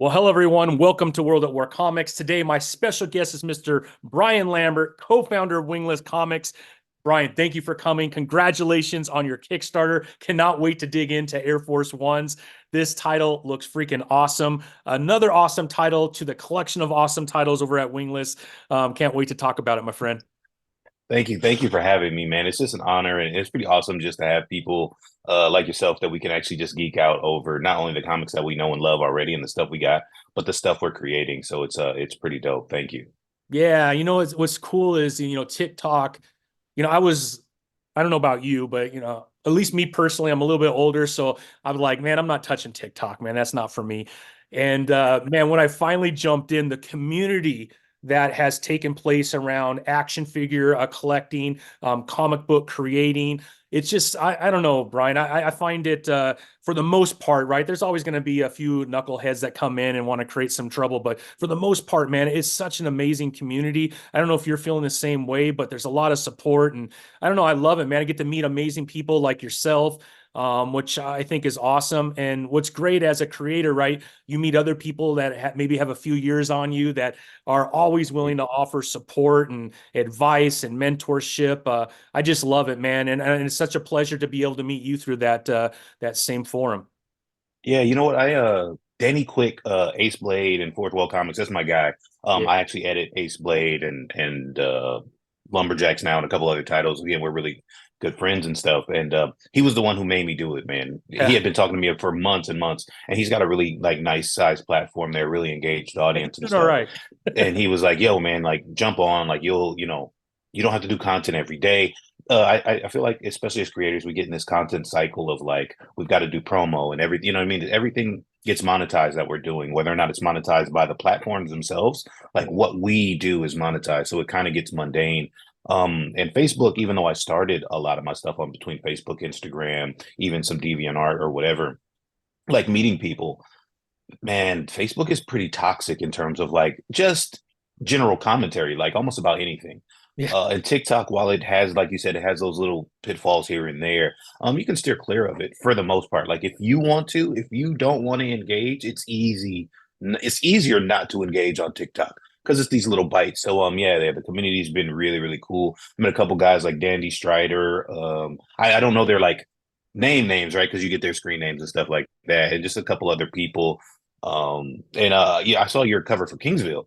Well, hello, everyone. Welcome to World at War Comics. Today, my special guest is Mr. Brian Lambert, co-founder of Wingless Comics. Brian, thank you for coming. Congratulations on your Kickstarter. Cannot wait to dig into Air Force Ones. This title looks freaking awesome. Another awesome title to the collection of awesome titles over at Wingless. Can't wait to talk about it, my friend. Thank you. Thank you for having me, man. It's just an honor, and it's pretty awesome just to have people like yourself that we can actually just geek out over not only the comics that we know and love already and the stuff we got, but the stuff we're creating. So it's pretty dope. Thank you. Yeah, what's cool is TikTok. I don't know about you, but at least me personally, I'm a little bit older, so I'm like, man, I'm not touching TikTok, man. That's not for me. And man, when I finally jumped in, the community that has taken place around action figure collecting, comic book creating, it's just I don't know, Brian. I find it for the most part, right? There's always going to be a few knuckleheads that come in and want to create some trouble, but for the most part, man, it's such an amazing community. I don't know if you're feeling the same way, but there's a lot of support, and I don't know. I love it, man. I get to meet amazing people like yourself, which I think is awesome. And what's great as a creator, right? You meet other people that maybe have a few years on you that are always willing to offer support and advice and mentorship. I just love it, man, and it's such a pleasure to be able to meet you through that same forum. Yeah, you know what? Danny Quick, Ace Blade, and Fourth Wall Comics. That's my guy. Yeah, I actually edit Ace Blade and Lumberjacks now and a couple other titles. Again, we're really good friends and stuff. And he was the one who made me do it, man. He yeah, had been talking to me for months and months, and he's got a really like nice size platform there, really engaged he's audience and doing all stuff. right. And he was like, "Yo, man, like jump on, like you don't have to do content every day." I feel like, especially as creators, we get in this content cycle of like we've got to do promo and everything. You know what I mean? Everything gets monetized that we're doing, whether or not it's monetized by the platforms themselves. Like what we do is monetized, so it kind of gets mundane. And Facebook, even though I started a lot of my stuff on between Facebook, Instagram, even some DeviantArt or whatever, like meeting people, man, Facebook is pretty toxic in terms of like just general commentary, like almost about anything. Yeah, And TikTok, while it has, like you said, it has those little pitfalls here and there, you can steer clear of it for the most part. Like if you want to, if you don't want to engage, it's easy. It's easier not to engage on TikTok because it's these little bites. So yeah, the community's been really, really cool. I met a couple guys like Dandy Strider. I don't know their like names, right? Because you get their screen names and stuff like that, and just a couple other people. And yeah, I saw your cover for Kingsville.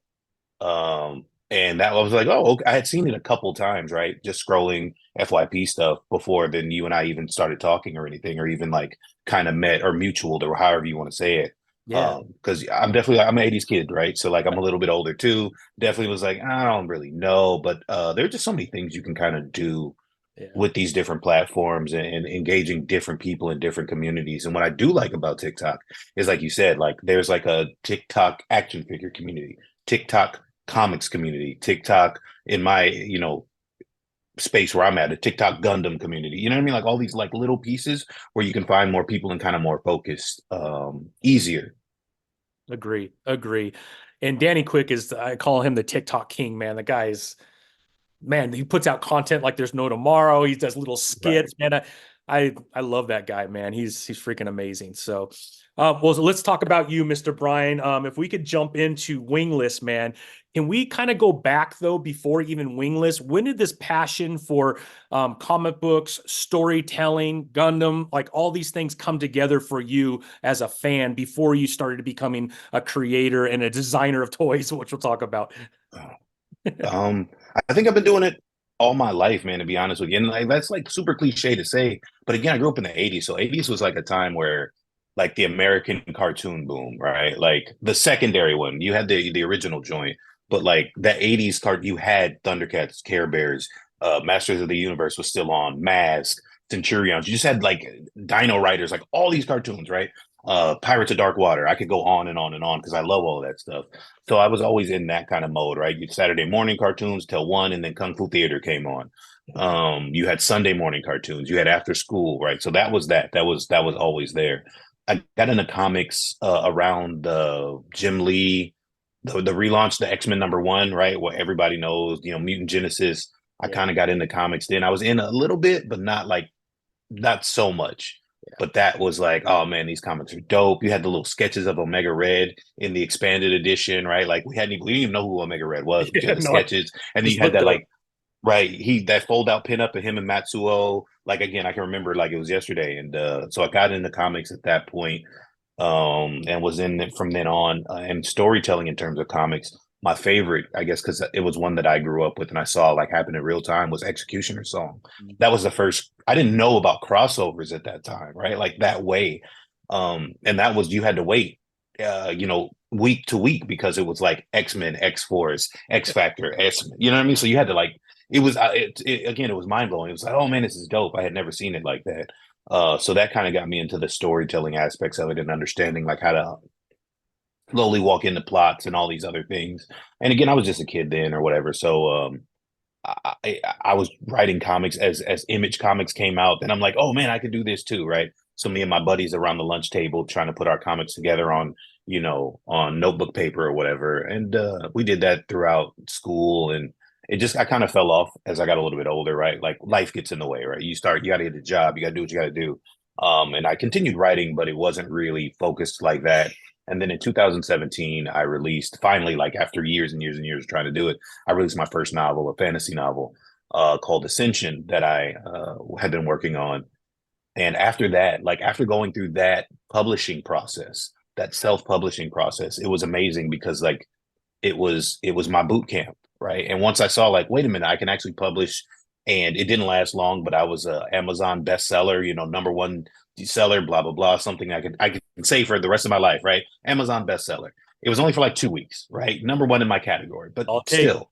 And that I was like, oh, okay. I had seen it a couple times, right? Just scrolling FYP stuff before then you and I even started talking or anything, or even like kind of met or mutual or however you want to say it. yeah, Because I'm an 80s kid, right? So like I'm a little bit older too. Definitely was like, I don't really know, but there are just so many things you can kind of do yeah. with these different platforms and engaging different people in different communities. And what I do like about TikTok is, like you said, like there's like a TikTok action figure community, TikTok comics community, TikTok in my, space where I'm at, a TikTok Gundam community. You know what I mean? Like all these like little pieces where you can find more people and kind of more focused, easier. Agree, agree. And Danny Quick is, I call him the TikTok king, man. The guy is, man, he puts out content like there's no tomorrow. He does little Right. skits, man. I love that guy, man. He's freaking amazing. So, so let's talk about you, Mr. Brian. If we could jump into Wingless, man, can we kind of go back though before even Wingless? When did this passion for comic books, storytelling, Gundam, like all these things come together for you as a fan before you started becoming a creator and a designer of toys, which we'll talk about? Um, I think I've been doing it all my life, man, to be honest with you. And like that's like super cliche to say, but again, I grew up in the 80s. So 80s was like a time where like the American cartoon boom, right? Like the secondary one. You had the original joint, but like the 80s cart you had Thundercats, Care Bears, Masters of the Universe was still on, Mask, Centurions. You just had like Dino Riders, like all these cartoons, right? Pirates of Dark Water. I could go on and on and on because I love all of that stuff. So I was always in that kind of mode, right? You Saturday morning cartoons till one, and then Kung Fu Theater came on. You had Sunday morning cartoons. You had after school, right? So that was that. That was always there. I got into comics around Jim Lee, the relaunch, the X-Men #1, right? What everybody knows, Mutant Genesis. I Yeah. kind of got into comics then. I was in a little bit, but not so much. But that was like, oh man, these comics are dope. You had the little sketches of Omega Red in the expanded edition, right? Like we didn't even know who Omega Red was, but you Yeah, had the no, I sketches, and then just you had looked that it up. like right, that fold out pin up of him and Matsuo. Like again, I can remember like it was yesterday, and so I got into comics at that point, and was in it from then on. And storytelling in terms of comics, my favorite, I guess, because it was one that I grew up with and I saw like happen in real time was Executioner's Song. That was the first. I didn't know about crossovers at that time, right? Like that way, and that was you had to wait, week to week because it was like X-Men, X-Force, X Factor, you know what I mean? So you had to like it was again, it was mind blowing. It was like, oh man, this is dope. I had never seen it like that. So that kind of got me into the storytelling aspects of it and understanding like how to slowly walk into plots and all these other things. And again, I was just a kid then or whatever. So I was writing comics as Image Comics came out, and I'm like, oh man, I could do this too, right? So me and my buddies around the lunch table trying to put our comics together on on notebook paper or whatever, and we did that throughout school, and it just I kind of fell off as I got a little bit older, right? Like life gets in the way, right? You got to get a job, you got to do what you got to do. And I continued writing, but it wasn't really focused like that. And then in 2017, I released finally, like after years and years and years of trying to do it, I released my first novel, a fantasy novel called Ascension that I had been working on. And after that, like after going through that publishing process, that self-publishing process, it was amazing because like it was my boot camp, right? And once I saw like, wait a minute, I can actually publish, and it didn't last long, but I was a Amazon bestseller, number one seller, blah blah blah, something I could say for the rest of my life, right? Amazon bestseller. It was only for like 2 weeks, right? Number one in my category, but I'll take it. still,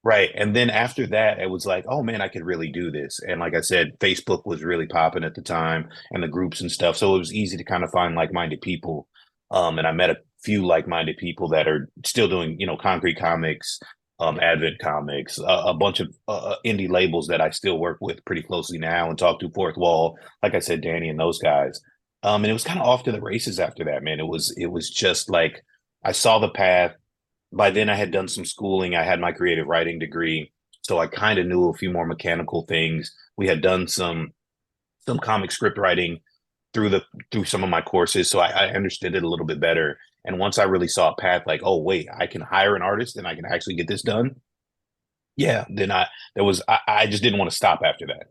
right. And then after that, it was like, oh man, I could really do this. And like I said, Facebook was really popping at the time and the groups and stuff. So it was easy to kind of find like-minded people. And I met a few like-minded people that are still doing, Concrete Comics, Advent Comics, a bunch of indie labels that I still work with pretty closely now and talk to Fourth Wall. Like I said, Danny and those guys. And it was kind of off to the races after that, man. It was just like I saw the path. By then I had done some schooling. I had my creative writing degree, so I kind of knew a few more mechanical things. We had done some comic script writing through some of my courses, so I understood it a little bit better. And once I really saw a path, like, oh wait, I can hire an artist and I can actually get this done. Yeah, then I just didn't want to stop after that.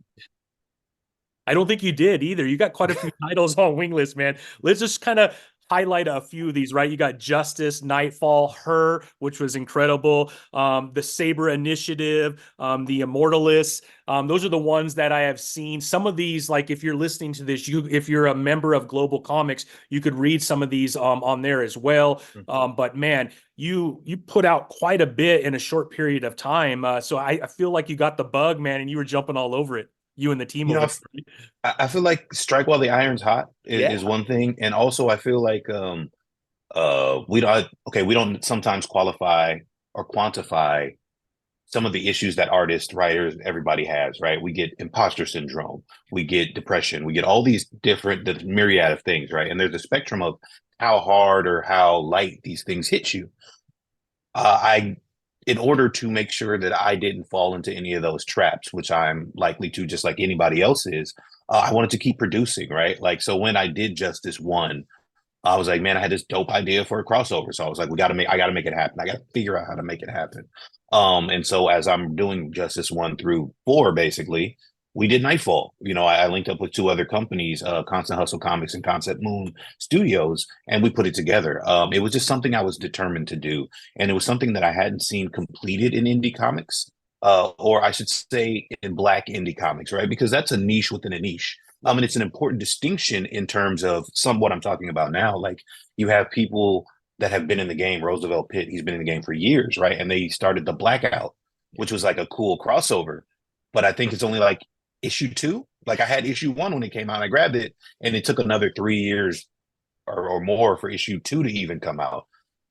I don't think you did either. You got quite a few titles on Wingless, man. Let's just kind of highlight a few of these, right? You got Justice, Nightfall, Her, which was incredible. The Saber Initiative, the Immortalists. Those are the ones that I have seen. Some of these, like if you're listening to this, if you're a member of Global Comics, you could read some of these on there as well. But man, you put out quite a bit in a short period of time. So I feel like you got the bug, man, and you were jumping all over it. You and the team You know, over I feel like strike while the iron's hot there. is one thing, and also I feel like we don't sometimes qualify or quantify some of the issues that artists, writers, everybody has, right? We get imposter syndrome, we get depression, we get all these different, the myriad of things, right? And there's a spectrum of how hard or how light these things hit you. I In order to make sure that I didn't fall into any of those traps, which I'm likely to, just like anybody else is, I wanted to keep producing, right? Like, so when I did Justice One, I was like, man, I had this dope idea for a crossover. So I was like, I got to make it happen. I got to figure out how to make it happen. And so as I'm doing Justice 1 through 4, basically, we did Nightfall. I linked up with two other companies, Constant Hustle Comics and Concept Moon Studios, and we put it together. It was just something I was determined to do. And it was something that I hadn't seen completed in indie comics, or I should say in Black indie comics, right? Because that's a niche within a niche. And it's an important distinction in terms of what I'm talking about now. Like you have people that have been in the game. Roosevelt Pitt, he's been in the game for years, right? And they started the Blackout, which was like a cool crossover. But I think it's only like issue 2. Like I had issue 1 when it came out. I grabbed it, and it took another 3 years or more for issue 2 to even come out.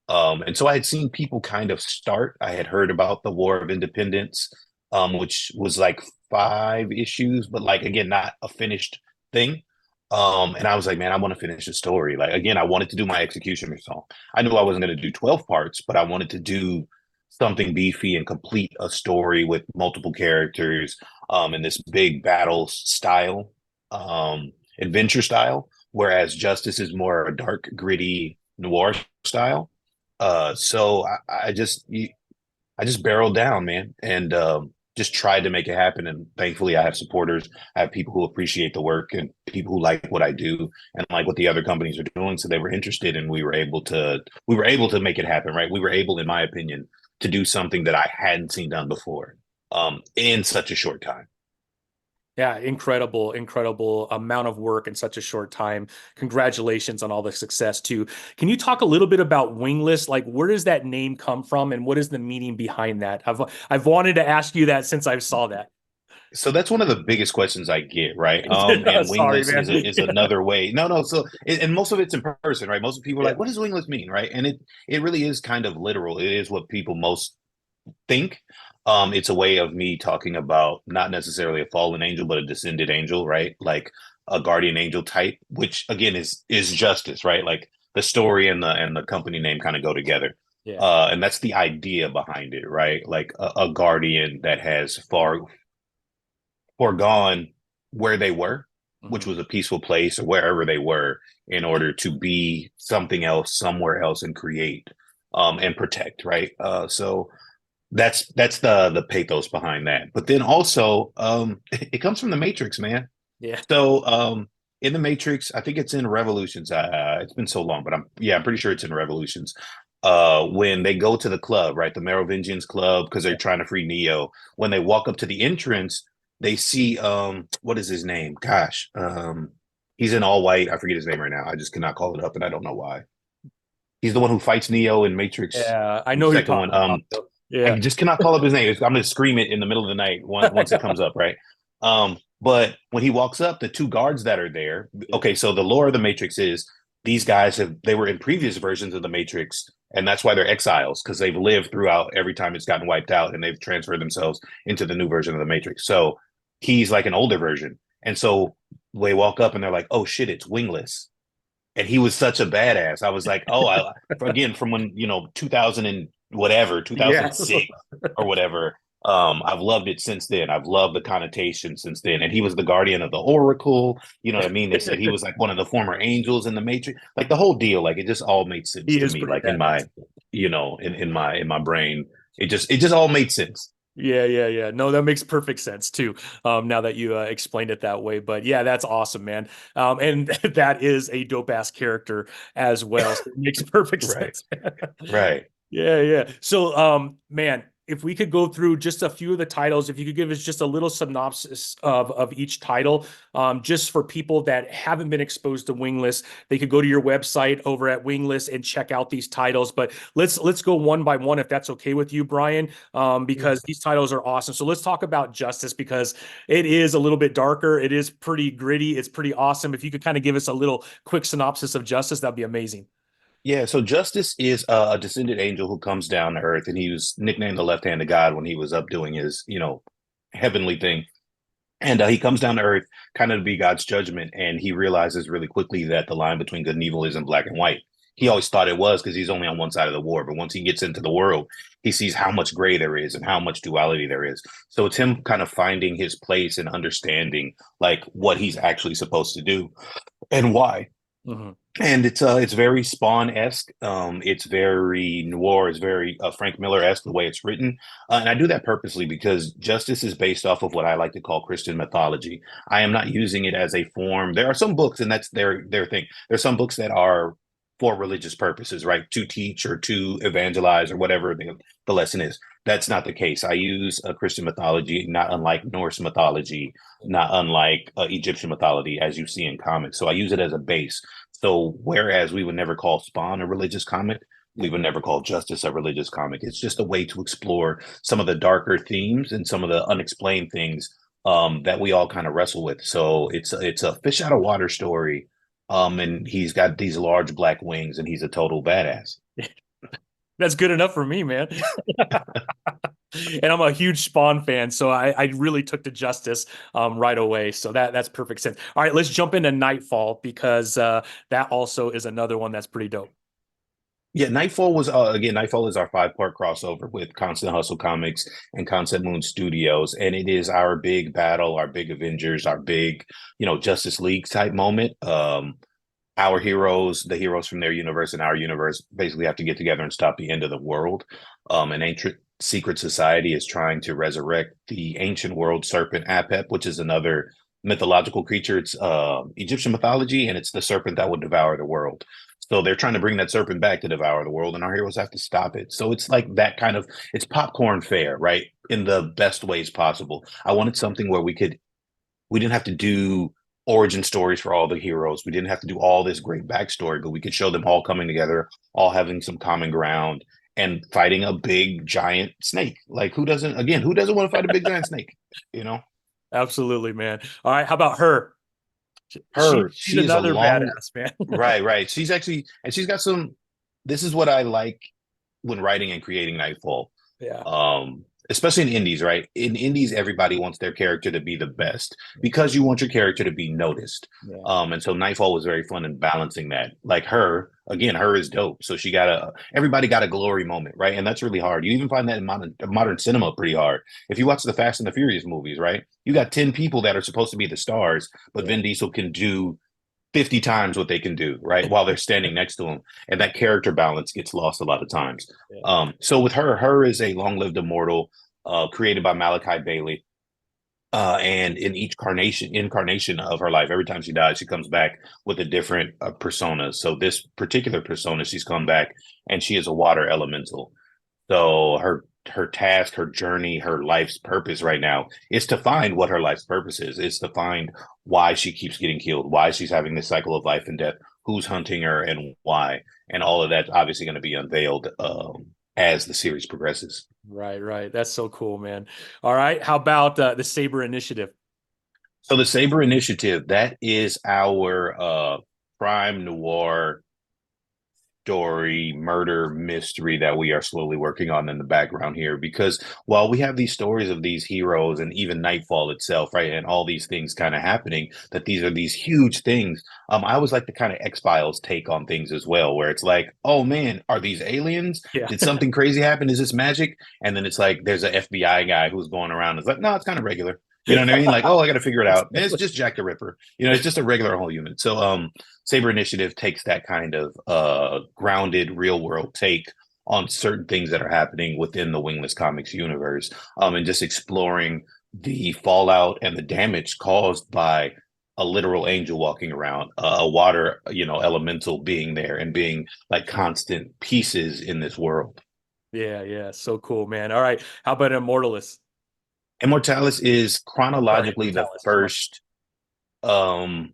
And so I had seen people kind of start. I had heard about the War of Independence, which was like 5 issues, but like again, not a finished thing. And I was like, man, I want to finish the story. Like again, I wanted to do my Executioner song. I knew I wasn't going to do 12 parts, but I wanted to do something beefy and complete a story with multiple characters, in this big battle style. adventure style, whereas Justice is more a dark, gritty noir style. So I just barreled down, man, and just tried to make it happen. And thankfully, I have supporters. I have people who appreciate the work and people who like what I do and like what the other companies are doing. So they were interested, and we were able to make it happen. Right? We were able, in my opinion, to do something that I hadn't seen done before in such a short time. Yeah, incredible amount of work in such a short time. Congratulations on all the success too. Can you talk a little bit about Wingless? Like, where does that name come from, and what is the meaning behind that? I've wanted to ask you that since I saw that. So that's one of the biggest questions I get, right? And Sorry, wingless man. is another way. No, no. So and most of it's in person, right? Most people are Yeah, like, "What does wingless mean?" Right? And it really is kind of literal. It is what people most think. It's a way of me talking about not necessarily a fallen angel, but a descended angel, right? Like a guardian angel type, which again is justice, right? Like the story and the company name kind of go together. yeah. And that's the idea behind it, right? Like a guardian that has foregone where they were, which Mhm. was a peaceful place or wherever they were, in order to be something else, somewhere else, and create and protect, right? So that's the pathos behind that. But then also, it comes from the Matrix, man. Yeah. So in the Matrix, I think it's in Revolutions. It's been so long, but I'm pretty sure it's in Revolutions. When they go to the club, right, the Merovingians club, because they're trying to free Neo. When they walk up to the entrance, they see what is his name? Gosh, he's in all white. I forget his name right now. I just cannot call it up, and I don't know why. He's the one who fights Neo in Matrix, Yeah, I the know who you're second one. talking about though. I Yeah. just cannot call up his name. I'm going to scream it in the middle of the night once it comes up, right? But when he walks up, the two guards that are there. Yeah. Okay, so the lore of the Matrix is these guys they were in previous versions of the Matrix, and that's why they're exiles because they've lived throughout every time it's gotten wiped out, and they've transferred themselves into the new version of the Matrix. So he's like an older version, and so they walk up and they're like, "Oh shit, it's Wingless." And he was such a badass. I was like, oh, again from when 2000 and whatever Yeah. 2006 or whatever. I've loved it since then. I've loved the connotation since then. And he was the guardian of the Oracle. You know what I mean? They said he was like one of the former angels in the Matrix. Like the whole deal. Like it just all made sense He to is me. pretty Like in my, badass. in my brain, it just all made sense. Yeah. No, that makes perfect sense too. Now that you explained it that way, but yeah, that's awesome, man. And that is a dope ass character as well. So it makes perfect Right. sense. Right. Yeah. So, man, if we could go through just a few of the titles, if you could give us just a little synopsis of each title, just for people that haven't been exposed to Wingless, they could go to your website over at Wingless and check out these titles. But let's go one by one if that's okay with you, Brian, Yeah. because these titles are awesome. So let's talk about Justice because it is a little bit darker. It is pretty gritty. It's pretty awesome. If you could kind of give us a little quick synopsis of Justice, that'd be amazing. Yeah, so Justice is a descended angel who comes down to Earth, and he was nicknamed the Left Hand of God when he was up doing his, heavenly thing. And he comes down to Earth kind of to be God's judgment, and he realizes really quickly that the line between good and evil isn't black and white. He always thought it was because he's only on one side of the war, but once he gets into the world, he sees how much gray there is and how much duality there is. So it's him kind of finding his place and understanding like what he's actually supposed to do and why. Mhm. And it's very Spawn-esque. It's very noir. It's very Frank Miller-esque the way it's written. And I do that purposely because Justice is based off of what I like to call Christian mythology. I am not using it as a form. There are some books, and that's their thing. There's some books that are for religious purposes, right? To teach or to evangelize or whatever the lesson is. That's not the case. I use a Christian mythology, not unlike Norse mythology, not unlike Egyptian mythology, as you see in comics. So I use it as a base. So whereas we would never call Spawn a religious comic, we would never call Justice a religious comic. It's just a way to explore some of the darker themes and some of the unexplained things that we all kind of wrestle with. So it's a fish out of water story. And he's got these large black wings, and he's a total badass. That's good enough for me, man. And I'm a huge Spawn fan, so I really took to Justice right away. So that's perfect sense. All right, let's jump into Nightfall because that also is another one that's pretty dope. Yeah, Nightfall was again, Nightfall is our 5-part crossover with Constant Hustle Comics and Concept Moon Studios, and it is our big battle, our big Avengers, our big, Justice League type moment. Our heroes, the heroes from their universe and our universe, basically have to get together and stop the end of the world. An ancient secret society is trying to resurrect the ancient world serpent Apep, which is another mythological creature. It's Egyptian mythology, and it's the serpent that would devour the world. So they're trying to bring that serpent back to devour the world, and our heroes have to stop it. So it's like that kind of, it's popcorn fare, right? In the best ways possible. I wanted something where we didn't have to do origin stories for all the heroes. We didn't have to do all this great backstory, but we could show them all coming together, all having some common ground, and fighting a big giant snake. Like who doesn't want to fight a big giant snake? You know? Absolutely, man. All right, how about her? She's She is a another long, badass, man. right. She's actually, and she's got some, this is what I like when writing and creating Nightfall. Yeah, Especially in indies, right? In indies, everybody wants their character to be the best because you want your character to be noticed. yeah, And so Nightfall was very fun in balancing that. Like her is dope. So everybody got a glory moment, right? And that's really hard. You even find that in modern cinema pretty hard. If you watch the Fast and the Furious movies, right? You got 10 people that are supposed to be the stars, but yeah, Vin Diesel can do 50 times what they can do, right? While they're standing next to him. And that character balance gets lost a lot of times. yeah. So with her is a long-lived immortal created by Malachi Bailey. And in each incarnation of her life, every time she dies, she comes back with a different persona. So this particular persona, she's come back and she is a water elemental. So her task, her journey, her life's purpose right now is to find what her life's purpose is. It's to find why she keeps getting killed, why she's having this cycle of life and death, who's hunting her, and why. And all of that's obviously going to be unveiled as the series progresses. Right, right. That's so cool, man. All right, how about the Saber Initiative? So the Saber Initiative, that is our crime noir story, murder mystery that we are slowly working on in the background here. Because while we have these stories of these heroes and even Nightfall itself, right, and all these things kind of happening, that these are these huge things. I always like the kind of X-Files take on things as well, where it's like, oh man, are these aliens? Yeah. Did something crazy happen? Is this magic? And then it's like there's an FBI guy who's going around. It's like, no, it's kind of regular. You know what I mean? Like, oh, I got to figure it out. And it's just Jack the Ripper. It's just a regular whole human. So, Saber Initiative takes that kind of grounded, real world take on certain things that are happening within the Wingless Comics universe, and just exploring the fallout and the damage caused by a literal angel walking around, a water, elemental being there and being like constant pieces in this world. Yeah, yeah. So cool, man. All right. How about Immortalis? Immortalis is Sorry, chronologically the Immortalis. first um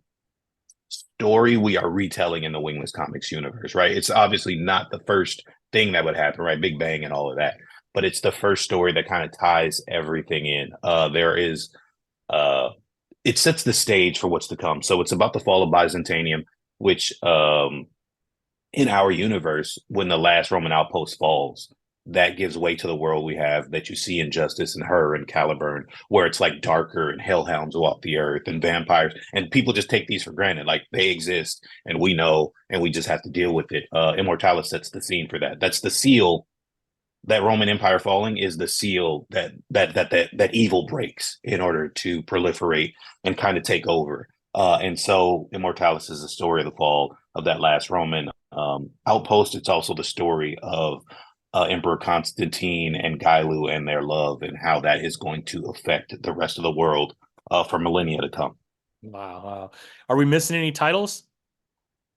story we are retelling in the Wingless Comics universe, right? It's obviously not the first thing that would happen, right? Big Bang and all of that, but it's the first story that kind of ties everything in. Uh it sets the stage for what's to come. So it's about the fall of Byzantium, which in our universe, when the last Roman outpost falls, that gives way to the world we have that you see in Justice and Her and Caliburn, where it's like darker and hellhounds walk the earth and vampires, and people just take these for granted, like they exist and we know, and we just have to deal with it. Immortalis sets the scene for that. That's the seal. That Roman Empire falling is the seal that evil breaks in order to proliferate and kind of take over. And so Immortalis is the story of the fall of that last Roman outpost. It's also the story of Emperor Constantine and Gailu and their love and how that is going to affect the rest of the world for millennia to come. Wow, wow. Are we missing any titles?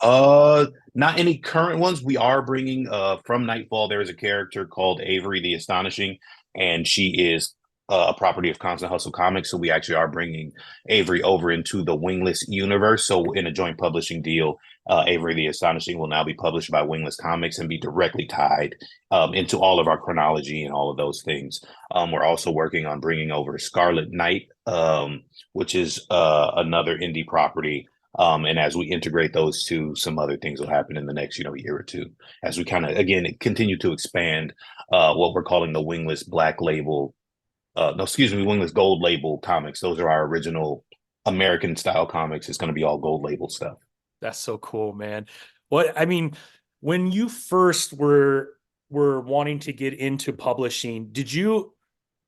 Not any current ones. We are bringing from Nightfall. There is a character called Avery the Astonishing, and she is a property of Constant Hustle Comics. So we actually are bringing Avery over into the Wingless universe. So in a joint publishing deal, Avery the Astonishing will now be published by Wingless Comics and be directly tied into all of our chronology and all of those things. We're also working on bringing over Scarlet Knight, which is another indie property. And as we integrate those two, some other things will happen in the next, year or two, as we kind of, again, continue to expand what we're calling the Wingless Black Label. No, excuse me, Wingless Gold Label comics. Those are our original American style comics. It's going to be all gold label stuff. That's so cool, man. What I mean, When you first were wanting to get into publishing,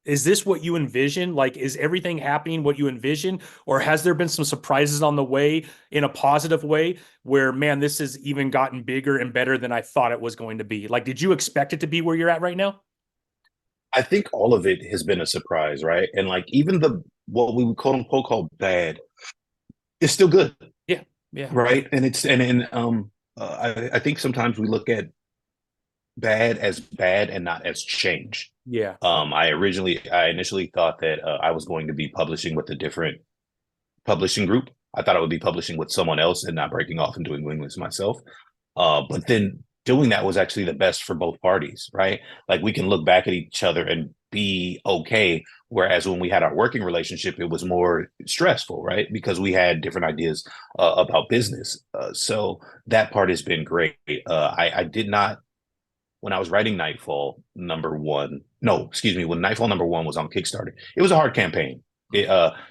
is this what you envisioned? Like, is everything happening what you envisioned, or has there been some surprises on the way in a positive way where, man, this has even gotten bigger and better than I thought it was going to be? Like, did you expect it to be where you're at right now? I think all of it has been a surprise, right? And like even the what we would quote unquote call bad is still good, Yeah. Yeah. right? And it's and I think sometimes we look at bad and not as change. Yeah. I initially thought that I was going to be publishing with a different publishing group. I thought I would be publishing with someone else and not breaking off and doing Wingless myself. But then doing that was actually the best for both parties, right? Like we can look back at each other and be okay. Whereas when we had our working relationship, it was more stressful, right? Because we had different ideas about business. So that part has been great. I did not, when I was writing Nightfall number one, no, excuse me, when Nightfall number one was on Kickstarter, it was a hard campaign.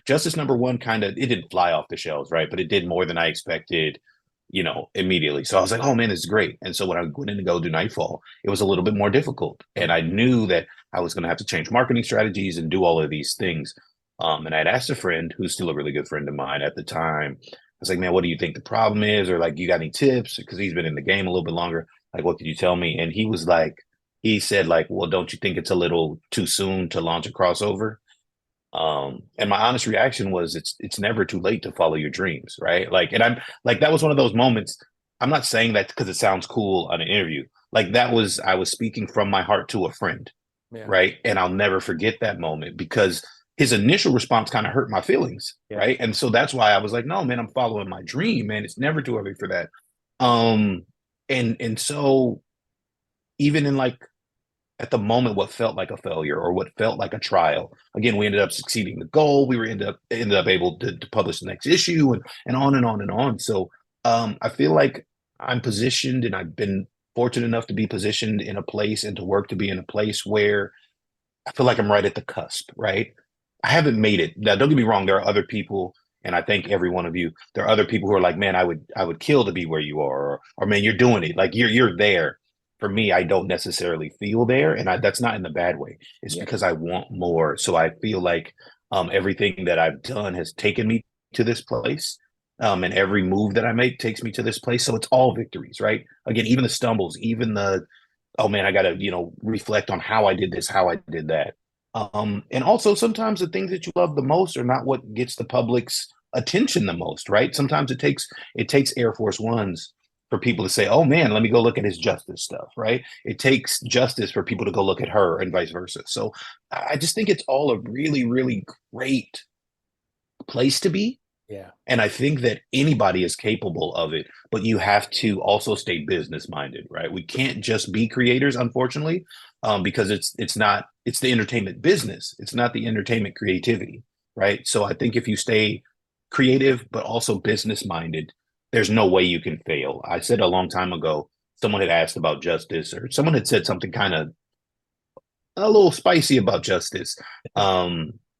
Justice number one it didn't fly off the shelves, right? But it did more than I expected, immediately. So I was like, oh man, this is great. And so when I went in to go do Nightfall, it was a little bit more difficult. And I knew that I was going to have to change marketing strategies and do all of these things. And I'd asked a friend who's still a really good friend of mine at the time. I was like, man, what do you think the problem is? Or like, you got any tips? Because he's been in the game a little bit longer. Like, what could you tell me? And he said like, well, don't you think it's a little too soon to launch a crossover? And my honest reaction was it's never too late to follow your dreams, right? Like, and I'm like, that was one of those moments. I'm not saying that because it sounds cool on an interview. Like I was speaking from my heart to a friend, Yeah. right? And I'll never forget that moment because his initial response kind of hurt my feelings, Yeah. right? And so that's why I was like, no, man, I'm following my dream, man. It's never too early for that. Um, and so even in like at the moment what felt like a failure or what felt like a trial. Again, we ended up succeeding the goal. We were ended up able to publish the next issue and on and on and on. So I feel like I'm positioned and I've been fortunate enough to be positioned in a place and to work to be in a place where I feel like I'm right at the cusp, right? I haven't made it. Now, don't get me wrong, there are other people, and I thank every one of you. There are other people who are like, man, I would kill to be where you are, or man, you're doing it. Like you're there. For me, I don't necessarily feel there, and that's not in the bad way. It's because I want more. So I feel like everything that I've done has taken me to this place. And every move that I make takes me to this place. So it's all victories, right? Again, even the stumbles, even the oh man, I gotta, reflect on how I did this, how I did that. And also sometimes the things that you love the most are not what gets the public's attention the most, right? Sometimes it takes Air Force Ones for people to say, oh man, let me go look at his justice stuff, right? It takes justice for people to go look at her and vice versa. So I just think it's all a really, really great place to be. Yeah. And I think that anybody is capable of it, but you have to also stay business minded, right? We can't just be creators, unfortunately, because it's the entertainment business. It's not the entertainment creativity, right? So I think if you stay creative, but also business minded, there's no way you can fail. I said a long time ago, someone had asked about justice, or someone had said something kind of a little spicy about justice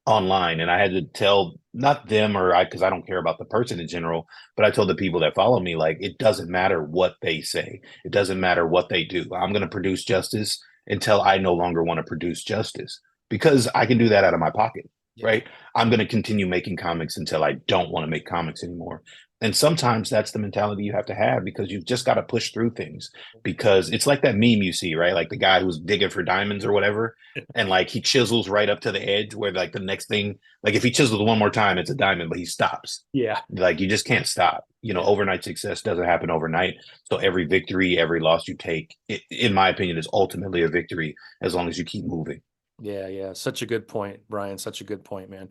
online, and I had to tell not them or I because I don't care about the person in general, but I told the people that follow me like it doesn't matter what they say, it doesn't matter what they do. I'm going to produce justice until I no longer want to produce justice because I can do that out of my pocket, right? I'm going to continue making comics until I don't want to make comics anymore. And sometimes that's the mentality you have to have because you've just got to push through things because it's like that meme you see, right? Like the guy who's digging for diamonds or whatever. And like he chisels right up to the edge where like the next thing, like if he chisels one more time, it's a diamond, but he stops. Yeah. Like you just can't stop. Overnight success doesn't happen overnight. So every victory, every loss you take, in my opinion, is ultimately a victory as long as you keep moving. Yeah. Yeah. Such a good point, Brian. Such a good point, man.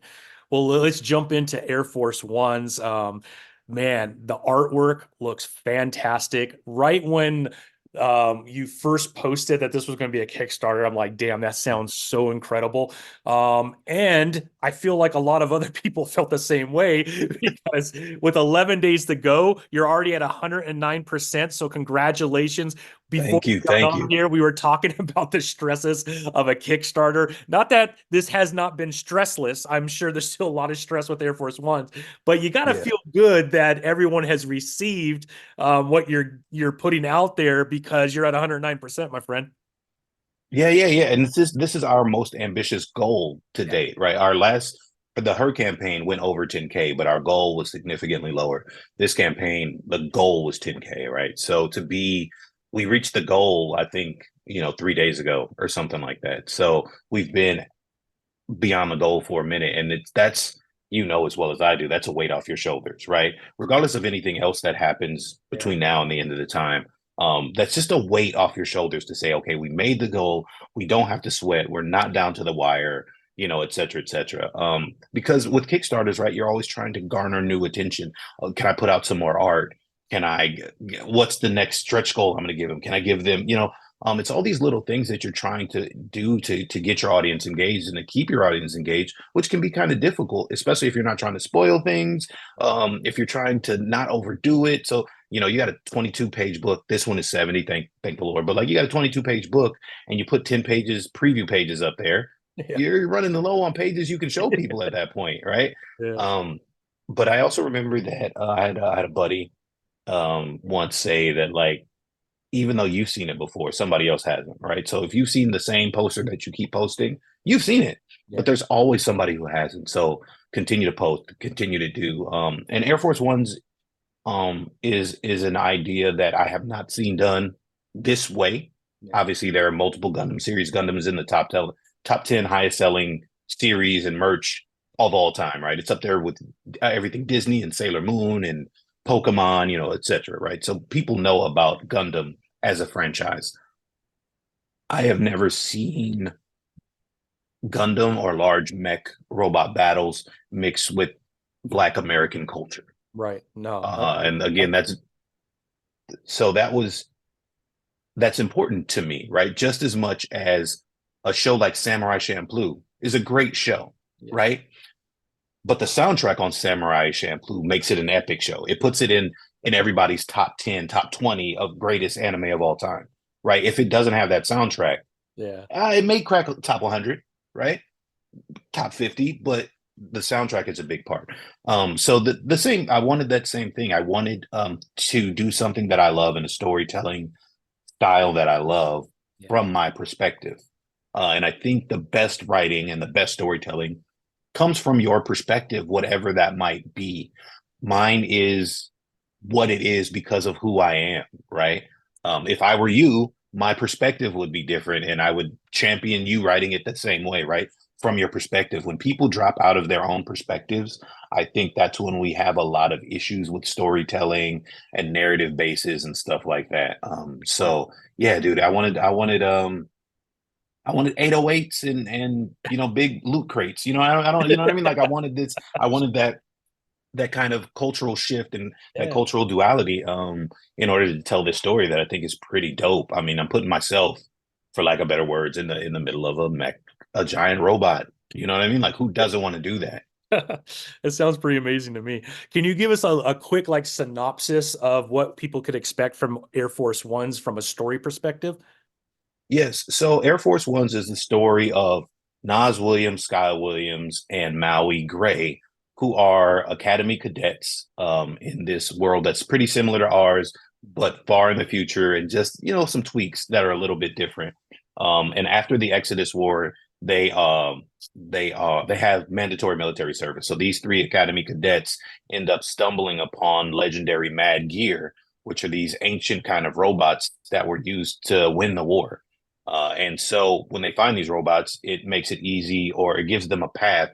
Well, let's jump into Air Force Ones. Man, the artwork looks fantastic. Right when you first posted that this was going to be a Kickstarter, I'm like, damn, that sounds so incredible. And I feel like a lot of other people felt the same way because with 11 days to go, you're already at 109%. So congratulations. before Thank you. we got Thank on you. here, we were talking about the stresses of a Kickstarter. Not that this has not been stressless. I'm sure there's still a lot of stress with Air Force Ones, but you got to Yeah. feel good that everyone has received what you're putting out there because you're at 109%, my friend. Yeah. And this is our most ambitious goal to Yeah. date, right? The her campaign went over 10K, but our goal was significantly lower. This campaign, the goal was 10K, right? So we reached the goal, I think, 3 days ago or something like that. So we've been beyond the goal for a minute, and that's as well as I do, that's a weight off your shoulders, right? Regardless of anything else that happens Yeah. between now and the end of the time. That's just a weight off your shoulders to say, okay, we made the goal, we don't have to sweat, we're not down to the wire, et cetera, et cetera. Because with Kickstarters, right, you're always trying to garner new attention. Can I put out some more art? Can I what's the next stretch goal I'm going to give them? Can I give them, it's all these little things that you're trying to do to get your audience engaged and to keep your audience engaged, which can be kind of difficult, especially if you're not trying to spoil things, if you're trying to not overdo it. So, you got a 22-page book. This one is 70, thank the Lord. But like you got a 22-page book and you put 10 pages, preview pages up there, Yeah. you're running low on pages you can show people at that point, right? Yeah. But I also remember that I had a buddy once say that, like, even though you've seen it before, somebody else hasn't, right? So if you've seen the same poster that you keep posting, you've seen it, Yeah. but there's always somebody who hasn't. So continue to post, continue to do. And Air Force Ones is an idea that I have not seen done this way. Yeah. Obviously, there are multiple Gundam series. Gundam is in the top 10 highest selling series and merch of all time, right? It's up there with everything Disney and Sailor Moon and Pokemon, et cetera, right? So people know about Gundam as a franchise. I have never seen Gundam or large mech robot battles mixed with Black American culture. Right. No. And again, so that's important to me, right? Just as much as a show like Samurai Champloo is a great show, Yeah. right? But the soundtrack on Samurai Champloo makes it an epic show. It puts it in everybody's top 10, top 20 of greatest anime of all time, right? If it doesn't have that soundtrack, Yeah. it may crack top 100, right? Top 50, but the soundtrack is a big part. So the same, I wanted that same thing. I wanted to do something that I love in a storytelling style that I love Yeah. from my perspective. And I think the best writing and the best storytelling comes from your perspective, whatever that might be. Mine is what it is because of who I am, right? If I were you, my perspective would be different and I would champion you writing it the same way, right? From your perspective. When people drop out of their own perspectives, I think that's when we have a lot of issues with storytelling and narrative bases and stuff like that. So yeah, dude, I wanted 808s and big loot crates. I don't you know what I mean? Like I wanted that kind of cultural shift and that Yeah. cultural duality in order to tell this story that I think is pretty dope. I mean, I'm putting myself, for lack of better words, in the middle of a giant robot. You know what I mean? Like, who doesn't want to do that? It sounds pretty amazing to me. Can you give us a quick like synopsis of what people could expect from Air Force Ones from a story perspective? Yes. So Air Force Ones is the story of Nas Williams, Sky Williams, and Maui Gray, who are Academy cadets in this world that's pretty similar to ours, but far in the future, and just some tweaks that are a little bit different. And after the Exodus War, they have mandatory military service. So these three Academy cadets end up stumbling upon legendary Mad Gear, which are these ancient kind of robots that were used to win the war. And so when they find these robots, it makes it easy, or it gives them a path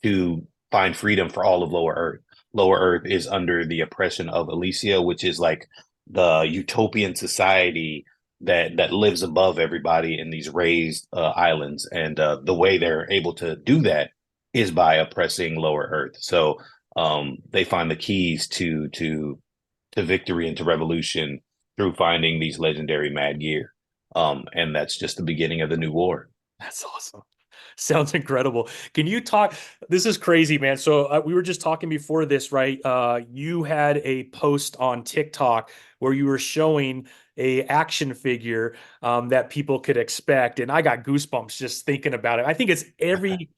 to find freedom for all of Lower Earth. Lower Earth is under the oppression of Elysia, which is like the utopian society that lives above everybody in these raised islands. And the way they're able to do that is by oppressing Lower Earth. So they find the keys to victory and to revolution through finding these legendary Mad Gear. And that's just the beginning of the new war. That's awesome. Sounds incredible. Can you talk? This is crazy, man. So we were just talking before this, right? You had a post on TikTok where you were showing a action figure that people could expect. And I got goosebumps just thinking about it. I think it's every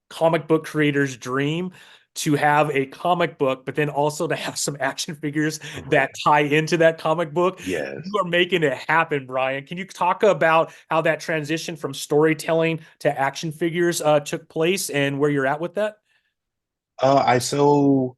comic book creator's dream to have a comic book, but then also to have some action figures that tie into that comic book. Yes. You are making it happen, Brian. Can you talk about how that transition from storytelling to action figures took place and where you're at with that? I so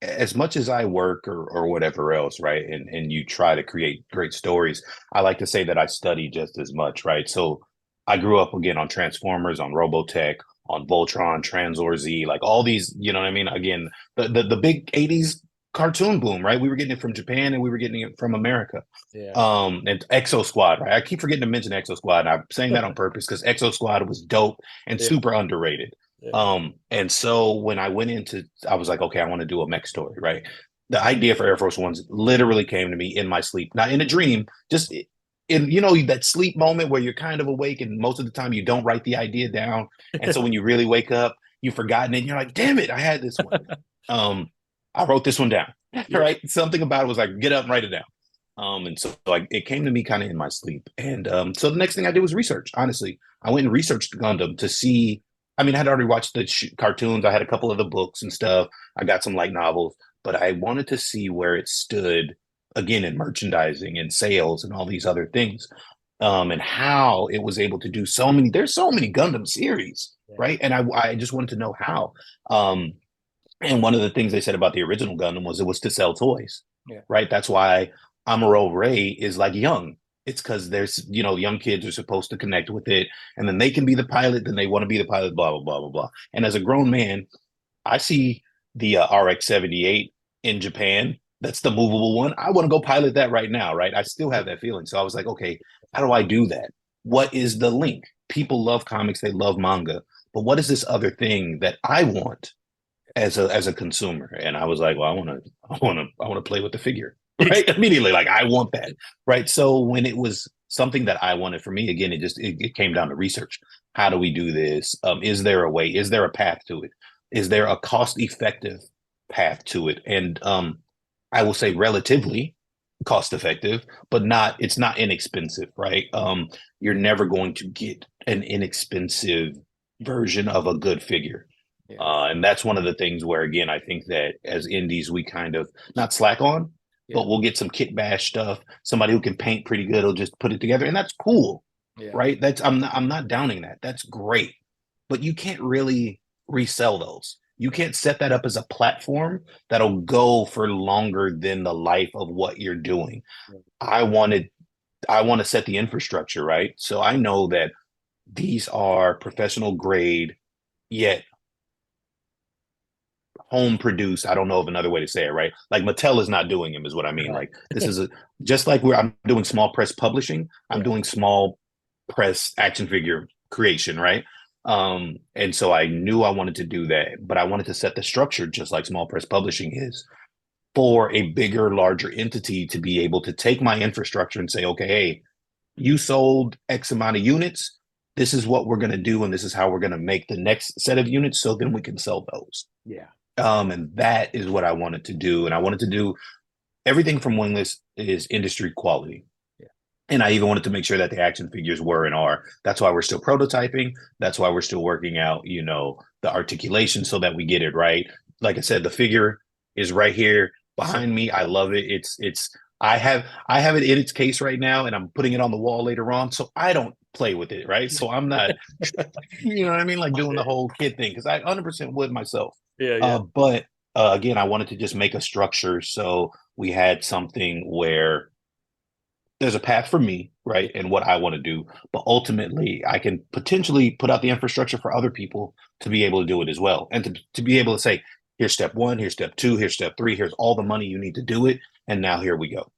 as much as I work or whatever else, right? And you try to create great stories, I like to say that I study just as much, right? So I grew up again on Transformers, on Robotech, on Voltron, Tranzor Z, like all these, you know what I mean? Again, the big 80s cartoon boom, right? We were getting it from Japan and we were getting it from America. Yeah. And Exo Squad, right? I keep forgetting to mention Exo Squad. And I'm saying that on purpose because Exo Squad was dope and Yeah. super underrated. Yeah. And so when I went into, I was like, okay, I want to do a mech story, right? The idea for Air Force Ones literally came to me in my sleep, not in a dream, just in, you know, that sleep moment where you're kind of awake and most of the time you don't write the idea down. And so when you really wake up, you've forgotten it and you're like, damn it, I had this one. I wrote this one down, right? Something about it was like, get up and write it down. And so like it came to me kind of in my sleep. And so the next thing I did was research, honestly. I went and researched Gundam to see. I mean, I had already watched the cartoons. I had a couple of the books and stuff. I got some light novels, but I wanted to see where it stood again in merchandising and sales and all these other things, and how it was able to do so many. There's so many Gundam series, right? And I just wanted to know how. And one of the things they said about the original Gundam was it was to sell toys, right? That's why Amuro Ray is like young. It's because there's, you know, young kids are supposed to connect with it and then they can be the pilot, then they want to be the pilot, blah, blah, blah, blah, blah. And as a grown man, I see the RX-78 in Japan. That's the movable one. I want to go pilot that right now, right? I still have that feeling. So I was like, okay, how do I do that? What is the link? People love comics, they love manga, but what is this other thing that I want as a consumer? And I was like, well, I want to play with the figure. Right. Immediately, like I want that. Right. So when it was something that I wanted for me, again, it came down to research. How do we do this? Is there a way? Is there a path to it? Is there a cost-effective path to it? And I will say relatively cost-effective, but it's not inexpensive, right? You're never going to get an inexpensive version of a good figure. And that's one of the things where, again, I think that as indies, we kind of not slack on, but we'll get some kit bash stuff. Somebody who can paint pretty good will just put it together, and that's cool, right? I'm not downing that. That's great, but you can't really resell those. You can't set that up as a platform that'll go for longer than the life of what you're doing. I want to set the infrastructure, right? So I know that these are professional grade, yet home produced. I don't know of another way to say it, right? Like Mattel is not doing them, is what I mean. Like this is just like where I'm doing small press publishing, I'm doing small press action figure creation, right? And so I knew I wanted to do that, but I wanted to set the structure just like small press publishing is for a bigger, larger entity to be able to take my infrastructure and say, okay, hey, you sold X amount of units. This is what we're going to do, and this is how we're going to make the next set of units, so then we can sell those. And that is what I wanted to do. And I wanted to do everything from Wingless is industry quality. And I even wanted to make sure that the action figures were and are. That's why we're still prototyping. That's why we're still working out, you know, the articulation so that we get it right. Like I said, the figure is right here behind me. I love it. I have it in its case right now, and I'm putting it on the wall later on. So I don't play with it, right? So I'm not, you know what I mean? Like doing the whole kid thing, because I 100% would myself. But again, I wanted to just make a structure so we had something where there's a path for me, right? And what I want to do. But ultimately, I can potentially put out the infrastructure for other people to be able to do it as well. And to be able to say, here's step one, here's step two, here's step three, here's all the money you need to do it. And now here we go.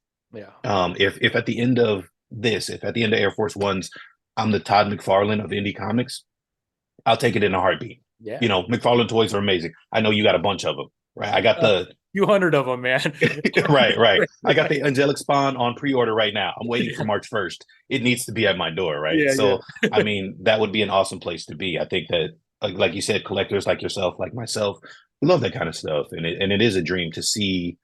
If at the end of this, if at the end of Air Force Ones, I'm the Todd MacFarlane of indie comics, I'll take it in a heartbeat. You know, McFarlane toys are amazing. I know you got a bunch of them, right? I got the few hundred of them, man. right. I got the Angelic Spawn on pre-order right now. I'm waiting for March 1st. It needs to be at my door, right? I mean, that would be an awesome place to be. I think that, like you said, collectors like yourself, like myself, we love that kind of stuff, and it is a dream to see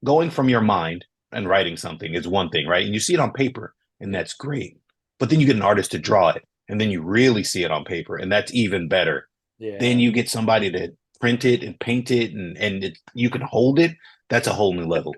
going from your mind and writing something is one thing, right? And you see it on paper, and that's great. But then you get an artist to draw it, and then you really see it on paper, and that's even better. Then Yeah. you get somebody to print it and paint it, and you can hold it. That's a whole new level.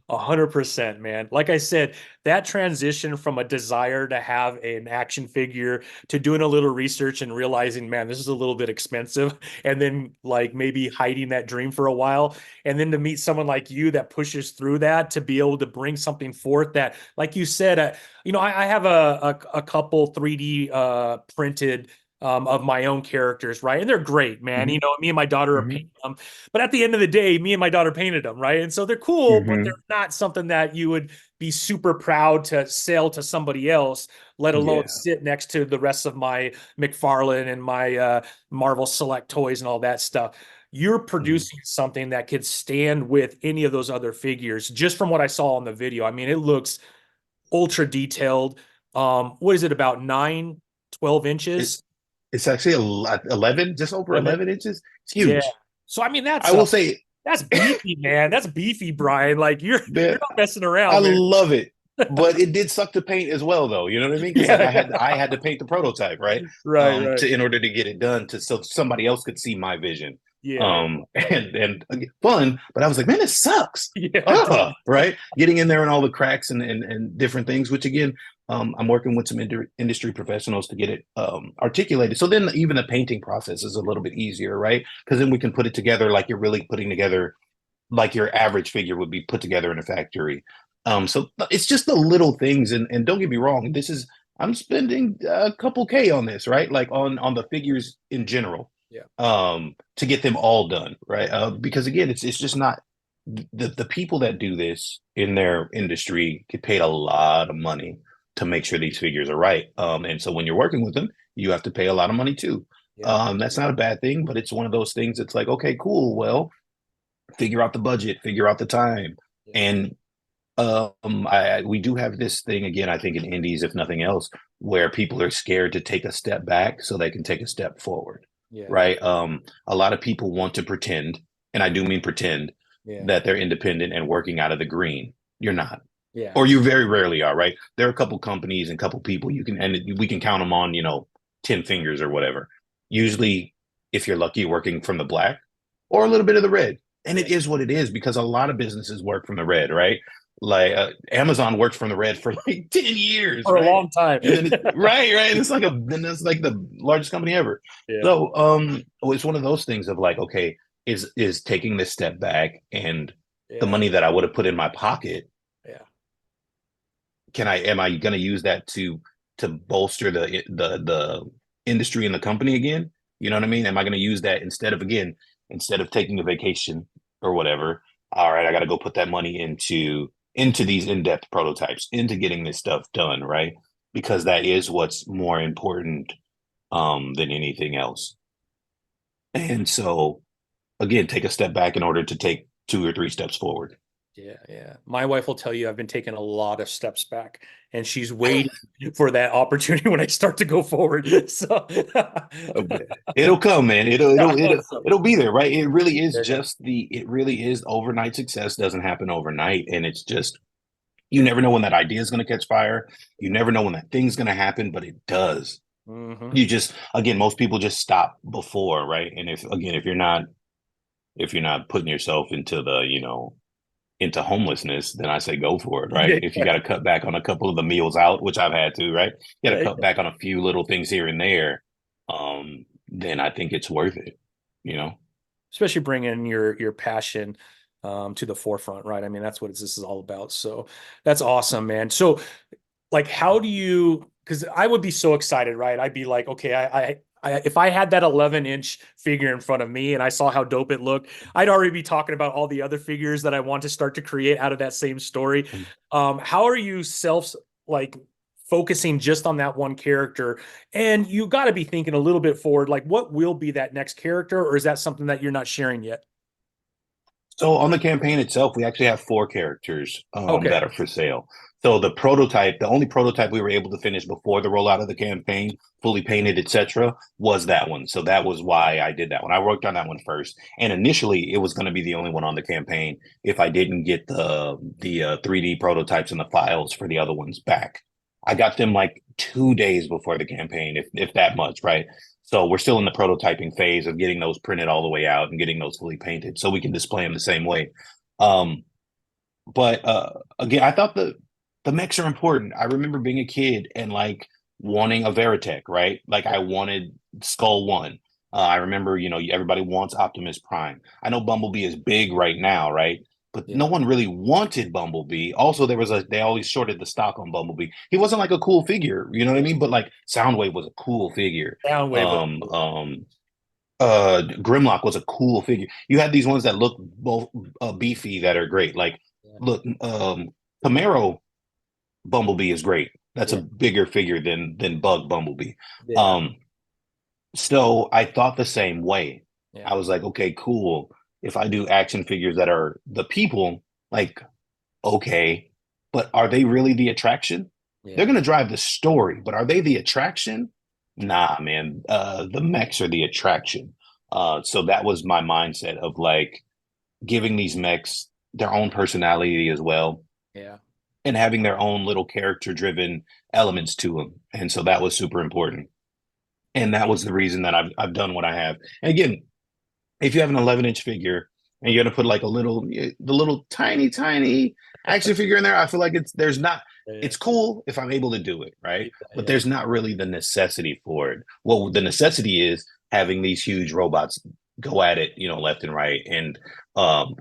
100%, man. Like I said, that transition from a desire to have an action figure to doing a little research and realizing, man, this is a little bit expensive, and then like maybe hiding that dream for a while, and then to meet someone like you that pushes through that to be able to bring something forth that, like you said, I have a couple 3D printed of my own characters, right? And they're great, man. Mm-hmm. Me and my daughter are Mm-hmm. painting them. But at the end of the day, me and my daughter painted them, right? And so they're cool, but they're Mm-hmm. not something that you would be super proud to sell to somebody else, let alone Yeah. sit next to the rest of my McFarlane and my Marvel Select toys and all that stuff. You're Mm-hmm. producing something that could stand with any of those other figures, just from what I saw on the video. I mean, it looks ultra detailed. What is it, about 9, 12 inches? It's it's actually 11, just over 11? 11 inches. It's Yeah. huge. So I mean, I will say, that's beefy, man. That's beefy, Brian. Like man, you're not messing I around, man. love it. But it did suck to paint as well, though. You know what I mean? Because like Yeah, I yeah. had to paint the prototype, right? Right, right. To in order to get it done, to so somebody else could see my vision. Yeah, And fun, but I was like, man, it sucks. yeah, dude. Right? Getting in there and all the cracks and different things, which again, I'm working with some industry professionals to get it articulated. So then even the painting process is a little bit easier, right? Because then we can put it together like you're really putting together like your average figure would be put together in a factory. So it's just the little things, and don't get me wrong, this is I'm spending a couple K on this, right? Like on the figures in general, Yeah, to get them all done, right? Because again, it's just not the people that do this in their industry get paid a lot of money to make sure these figures are right. And so when you're working with them, you have to pay a lot of money too. yeah, That's not a bad thing, but it's one of those things. It's like, okay, cool. Well, figure out the budget, figure out the time. yeah, And we do have this thing again, I think in indies, if nothing else, where people are scared to take a step back so they can take a step forward, yeah, right? A lot of people want to pretend, and I do mean pretend, yeah, that they're independent and working out of the green. You're not, yeah, or you very rarely are, right? There are a couple companies and a couple people you can, and we can count them on, 10 fingers or whatever. Usually, if you're lucky, working from the black or a little bit of the red. And yeah. it is what it is because a lot of businesses work from the red, right? Like Amazon worked from the red for like 10 years, For a right? long time. And then right. It's like then that's like the largest company ever. Yeah, So it's one of those things of like, okay, is taking this step back and the yeah, money that I would have put in my pocket, yeah, am I gonna use that to bolster the industry and the company again? You know what I mean? Am I gonna use that instead of taking a vacation or whatever? All right, I got to go put that money into these in-depth prototypes, into getting this stuff done, right? Because that is what's more important than anything else. And so again, take a step back in order to take 2 or 3 steps forward. yeah, yeah. My wife will tell you I've been taking a lot of steps back, and she's waiting for that opportunity when I start to go forward. So, It'll come, man. I know so. It'll be there, right? Yeah, It really is overnight success doesn't happen overnight. And it's just, you never know when that idea is going to catch fire. You never know when that thing's going to happen, but it does. hmm You just, again, most people just stop before, right? And if you're not putting yourself into into homelessness, then I say go for it, right? yeah, If you got to cut back on a couple of the meals out, which I've had to, right? You got to yeah. cut back on a few little things here and there. Then I think it's worth it, you know? Especially bringing your passion to the forefront, right? I mean, that's what this is all about. So that's awesome, man. So, like, how do you? Because I would be so excited, right? I'd be like, okay, if I had that 11-inch figure in front of me and I saw how dope it looked, I'd already be talking about all the other figures that I want to start to create out of that same story. How are you like focusing just on that one character? And you got to be thinking a little bit forward, like what will be that next character, or is that something that you're not sharing yet? So on the campaign itself, we actually have 4 characters Okay. that are for sale. So the prototype, the only prototype we were able to finish before the rollout of the campaign, fully painted, etc., was that one. So that was why I did that one. I worked on that one first, and initially it was going to be the only one on the campaign if I didn't get the 3D prototypes and the files for the other ones back. I got them like 2 days before the campaign, if that much, right? So we're still in the prototyping phase of getting those printed all the way out and getting those fully painted, so we can display them the same way. Um, but again, I thought the mechs are important. I remember being a kid and like wanting a Veritech, right? Like I wanted Skull One. I remember, everybody wants Optimus Prime. I know Bumblebee is big right now, right? But Yeah. no one really wanted Bumblebee. Also, they always shorted the stock on Bumblebee. He wasn't like a cool figure, you know what I mean? But like Soundwave was a cool figure. Soundwave was Um, cool. um, Grimlock was a cool figure. You had these ones that look both beefy that are great. Like Yeah. look, Camaro Bumblebee is great. That's a Yeah. bigger figure than Bug Bumblebee. Yeah. Um, so I thought the same way. Yeah. I was like, okay, cool. If I do action figures that are the people, like, okay, but are they really the attraction? They're Yeah. gonna drive the story, but are they the attraction? Nah, man. The mechs are the attraction. So that was my mindset of like giving these mechs their own personality as well Yeah. and having their own little character driven elements to them. And so that was super important. And that was the reason that I've done what I have. And again, if you have an 11-inch figure and you're gonna put like the little tiny action figure in there, I feel like Yeah. it's cool if I'm able to do it, right? But Yeah. there's not really the necessity for it. Well, the necessity is having these huge robots go at it, left and right. And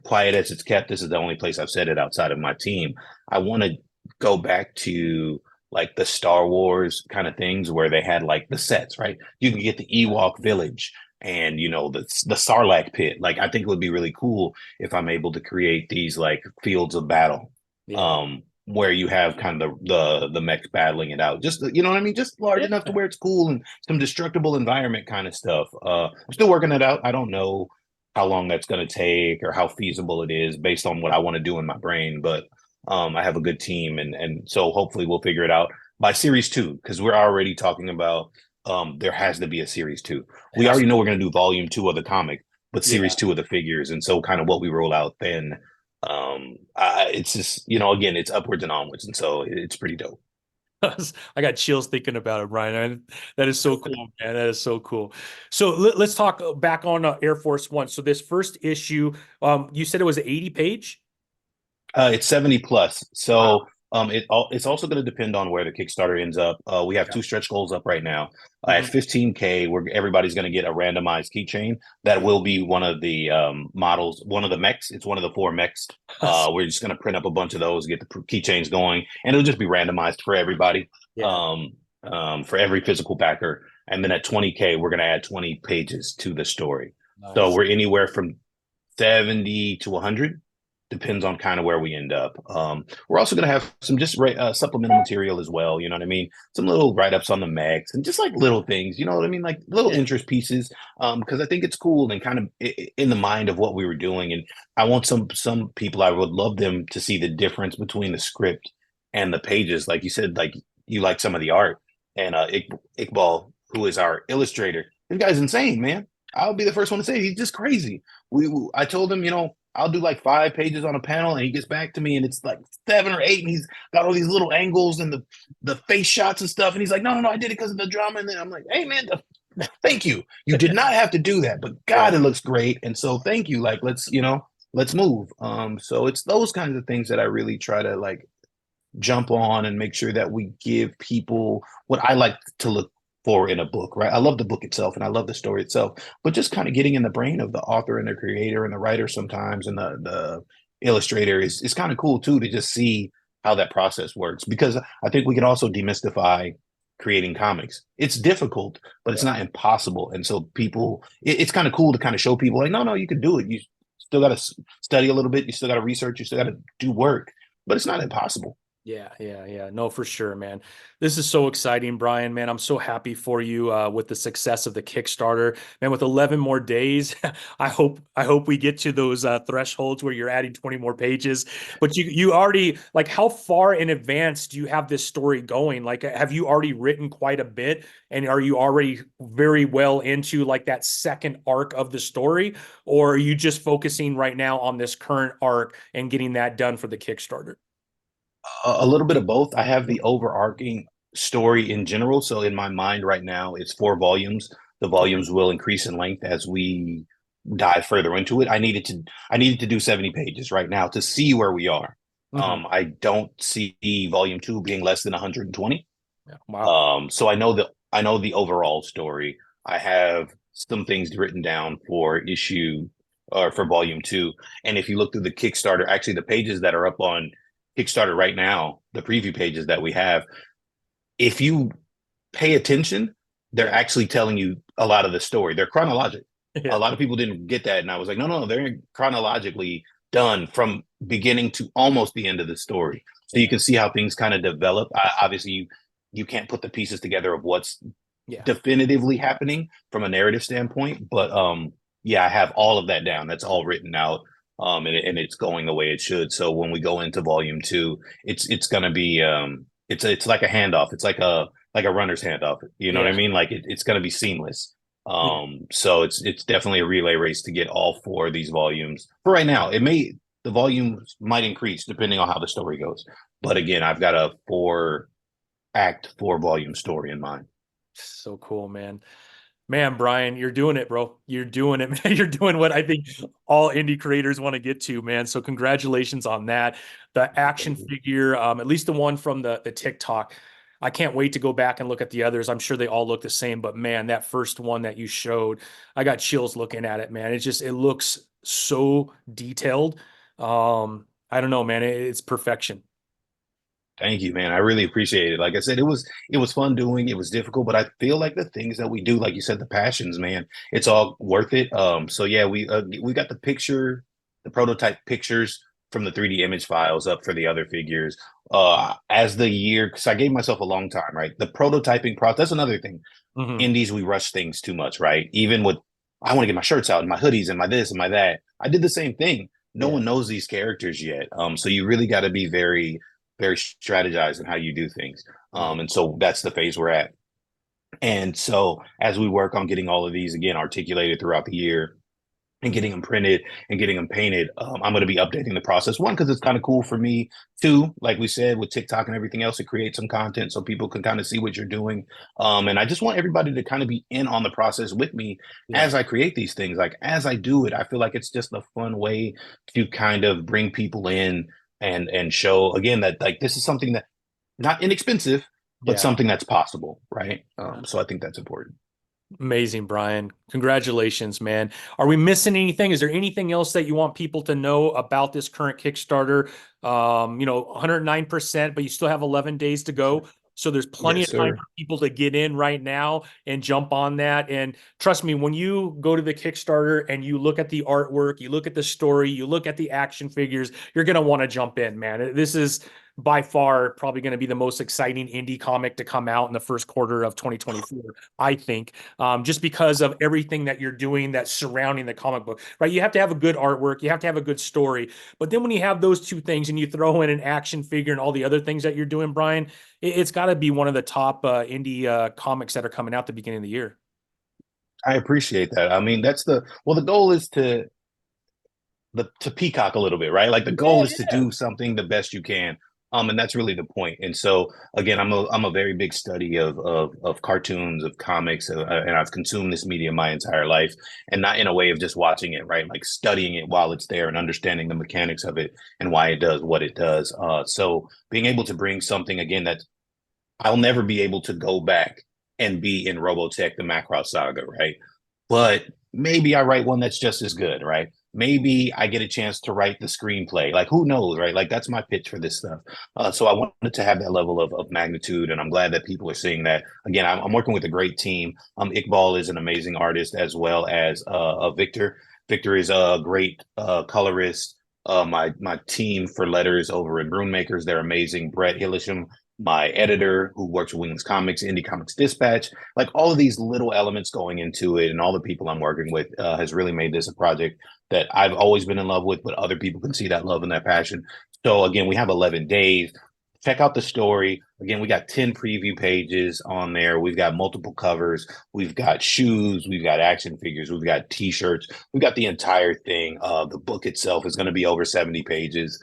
quiet as it's kept, this is the only place I've said it outside of my team. I want to go back to like the Star Wars kind of things where they had like the sets, right? You can get the Ewok village and the Sarlacc pit. Like I think it would be really cool if I'm able to create these like fields of battle, Yeah. where you have kind of the mechs battling it out. Just you know what I mean, just large enough to Yeah. where it's cool and some destructible environment kind of stuff. I'm still working it out. I don't know how long that's going to take or how feasible it is based on what I want to do in my brain, but I have a good team, and so hopefully we'll figure it out by series two because we're already talking about there has to be a series two. It We has already to. know we're going to do volume two of the comic, but series Yeah. two of the figures, and so kind of what we roll out then. It's just again, it's upwards and onwards, and so it's pretty dope. I got chills thinking about it, Brian. That is so cool, man. That is so cool. So let's talk back on Air Force One. So this first issue, you said it was an 80 page. It's 70 plus. Wow. So it's also going to depend on where the Kickstarter ends up. We have Yeah. two stretch goals up right now. At Mhm. 15K, where everybody's going to get a randomized keychain that will be one of the models, one of the mechs. It's one of the four mechs. We're just going to print up a bunch of those, get the keychains going, and it'll just be randomized for everybody, Yeah. for every physical backer. And then at 20K, we're going to add 20 pages to the story. So Nice. we're anywhere from 70 to 100, depends on kind of where we end up. We're also going to have some just supplemental material as well. You know what I mean? Some little write-ups on the mechs and just like little things, you know what I mean? Like little Yeah. interest pieces. Because I think it's cool and kind of in the mind of what we were doing. And I want some people, I would love them to see the difference between the script and the pages. Like you said, like you like some of the art. And Iqbal, who is our illustrator, this guy's insane, man. I'll be the first one to say he's just crazy. I told him, I'll do like 5 pages on a panel, and he gets back to me, and it's like 7 or 8, and he's got all these little angles and the face shots and stuff, and he's like, no, I did it because of the drama, and then I'm like, hey man, thank you. You did not have to do that, but God, Yeah. it looks great, and so thank you. Like let's move. So it's those kinds of things that I really try to like jump on and make sure that we give people what I like to look for in a book, right? I love the book itself and I love the story itself, but just kind of getting in the brain of the author and the creator and the writer sometimes and the illustrator is kind of cool too to just see how that process works because I think we can also demystify creating comics. It's difficult, but it's Yeah. not impossible. And so it's kind of cool to kind of show people like, no, you can do it. You still got to study a little bit. You still got to research. You still got to do work, but it's not impossible. Yeah. No, for sure, man. This is so exciting, Brian, man. I'm so happy for you with the success of the Kickstarter. Man, with 11 more days, I hope we get to those thresholds where you're adding 20 more pages. But you already like how far in advance do you have this story going? Like have you already written quite a bit and are you already very well into like that second arc of the story or are you just focusing right now on this current arc and getting that done for the Kickstarter? A little bit of both. I have the overarching story in general. So in my mind right now, it's 4 volumes. The Okay. volumes will increase in length as we dive further into it. I needed to do 70 pages right now to see where we are. Mhm. I don't see volume 2 being less than 120. Yeah. Wow. So I know the overall story. I have some things written down for issue or for volume 2. And if you look through the Kickstarter, actually the pages that are up on Kickstarter right now, the preview pages that we have, if you pay attention, they're Yeah. actually telling you a lot of the story. They're chronological. A Yeah. lot of people didn't get that, and I was like, no, no, they're chronologically done from beginning to almost the end of the story. So you Yeah. can see how things kind of develop. Obviously, you can't put the pieces together of what's Yeah. definitively happening from a narrative standpoint, but yeah, I have all of that down. That's all written out. And it's going the way it should. So when we go into volume 2, it's gonna be it's like a handoff. It's like a runner's handoff. You know what I Yeah. mean? Like it's gonna be seamless. Yeah. So it's definitely a relay race to get all 4 of these volumes. For right now, the volumes might increase depending on how the story goes. But again, I've got a 4 volume story in mind. So cool, man. Man, Brian, you're doing it, bro. You're doing it, man. You're doing what I think all indie creators want to get to, man. So congratulations on that. The action Thank you. figure, at least the one from the TikTok. I can't wait to go back and look at the others. I'm sure they all look the same, but man, that first one that you showed, I got chills looking at it, man. It looks so detailed. I don't know, man. It's perfection. Thank you, man. I really appreciate it. Like I said, it was fun doing. It was difficult, but I feel like the things that we do, like you said, the passions, man, it's all worth it. So yeah, we got the prototype pictures from the 3D image files up for the other figures. As the year, because I gave myself a long time, right? The prototyping process. That's another thing. Hmm. Indies, we rush things too much, right? Even with, I want to get my shirts out and my hoodies and my this and my that. I did the same thing. No Yeah. one knows these characters yet. So you really got to be very, very strategized in how you do things. Yeah. And so that's the phase we're at. And so as we work on getting all of these again articulated throughout the year, and getting them printed and getting them painted. I'm going to be updating the process. One, because it's kind of cool for me. Two, like we said, with TikTok and everything else, to create some content so people can kind of see what you're doing. And I just want everybody to kind of be in on the process with me Yeah. as I create these things. Like as I do it, I feel like it's just a fun way to kind of bring people in and show again that like this is something that not inexpensive, but Yeah. something that's possible, right? Yeah. So I think that's important. Amazing, Brian. Congratulations, man. Are we missing anything? Is there anything else that you want people to know about this current Kickstarter? 109%, but you still have 11 days to go. So there's plenty Yes, of time sir. for people to get in right now and jump on that. And trust me, when you go to the Kickstarter and you look at the artwork, you look at the story, you look at the action figures, you're going to want to jump in, man. This is by far probably going to be the most exciting indie comic to come out in the first quarter of 2024, I think, just because of everything that you're doing that's surrounding the comic book, right? You have to have a good artwork, you have to have a good story. But then when you have those two things and you throw in an action figure and all the other things that you're doing, Brian, it's got to be one of the top indie comics that are coming out the beginning of the year. I appreciate that. I mean, the goal is to peacock a little bit, right? Like the goal Yeah, is to yeah. do something the best you can. And that's really the point. And so again, I'm a very big study of cartoons, of comics, and I've consumed this media my entire life, and not in a way of just watching it, right? Like studying it while it's there and understanding the mechanics of it and why it does what it does. So being able to bring something again that I'll never be able to go back and be in Robotech, the Macross Saga, right? But maybe I write one that's just as good, right? Maybe I get a chance to write the screenplay. Like, who knows, right? Like, that's my pitch for this stuff. So I wanted to have that level of magnitude, and I'm glad that people are seeing that. Again, I'm working with a great team. Iqbal is an amazing artist, as well as Victor. Victor is a great colorist. My team for letters over at Runemakers, they're amazing. Brett Hillisham, my editor who works with Wingless Comics, Indie Comics Dispatch, like all of these little elements going into it, and all the people I'm working with has really made this a project that I've always been in love with, but other people can see that love and that passion. So again, we have 11 days. Check out the story. Again, we got 10 preview pages on there. We've got multiple covers. We've got shoes. We've got action figures. We've got t-shirts. We've got the entire thing. The book itself is going to be over 70 pages.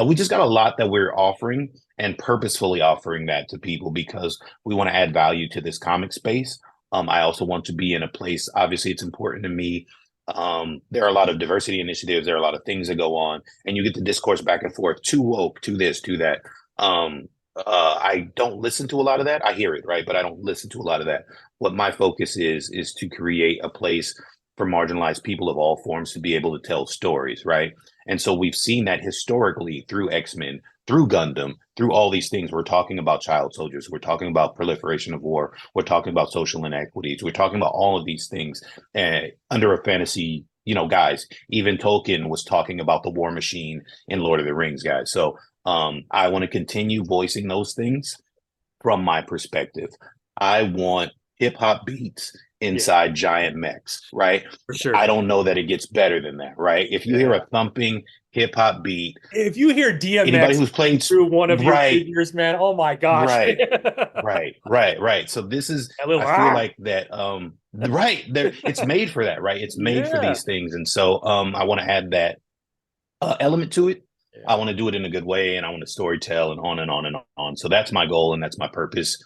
We just got a lot that we're offering, and purposefully offering that to people because we want to add value to this comic space. I also want to be in a place, obviously it's important to me. There are a lot of diversity initiatives. There are a lot of things that go on, and you get the discourse back and forth, too woke, to this, to that. I don't listen to a lot of that. I hear it, right? But I don't listen to a lot of that. What my focus is to create a place for marginalized people of all forms to be able to tell stories, right? And so we've seen that historically through X-Men, through Gundam, through all these things. We're talking about child soldiers. We're talking about proliferation of war. We're talking about social inequities. We're talking about all of these things under a fantasy, guys. Even Tolkien was talking about the war machine in Lord of the Rings, guys. So I want to continue voicing those things from my perspective. I want hip hop beats inside giant mechs, right? For sure. I don't know that it gets better than that, right? If you hear a thumping hip hop beat, if you hear DMX anybody who's playing through one of your figures, man, oh my gosh. Right. So this is, I feel like that, right there, it's made for that, right? It's made for these things. And so I want to add that element to it. I want to do it in a good way, and I want to storytell and on and on and on. So that's my goal, and that's my purpose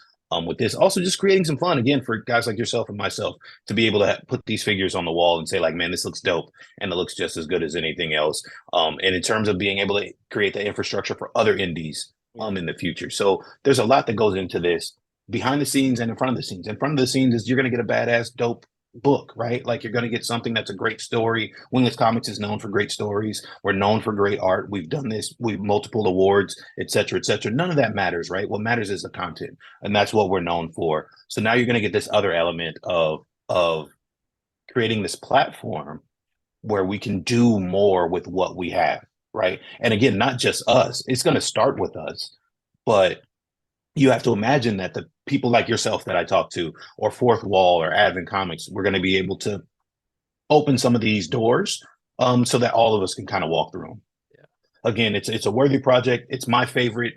with this. Also, just creating some fun again for guys like yourself and myself to be able to put these figures on the wall and say, like, man, this looks dope, and it looks just as good as anything else. And in terms of being able to create the infrastructure for other indies in the future. So there's a lot that goes into this behind the scenes and in front of the scenes. In front of the scenes is you're going to get a badass, dope book, right? Like you're going to get something that's a great story. Wingless Comics is known for great stories. We're known for great art. We've done this. We've multiple awards, et cetera, et cetera. None of that matters, right? What matters is the content, and that's what we're known for. So now you're going to get this other element of creating this platform where we can do more with what we have, right? And again, not just us. It's going to start with us, but you have to imagine that the people like yourself that I talk to, or Fourth Wall or Advent Comics, we're going to be able to open some of these doors so that all of us can kind of walk through them. Yeah. Again, it's a worthy project. It's my favorite.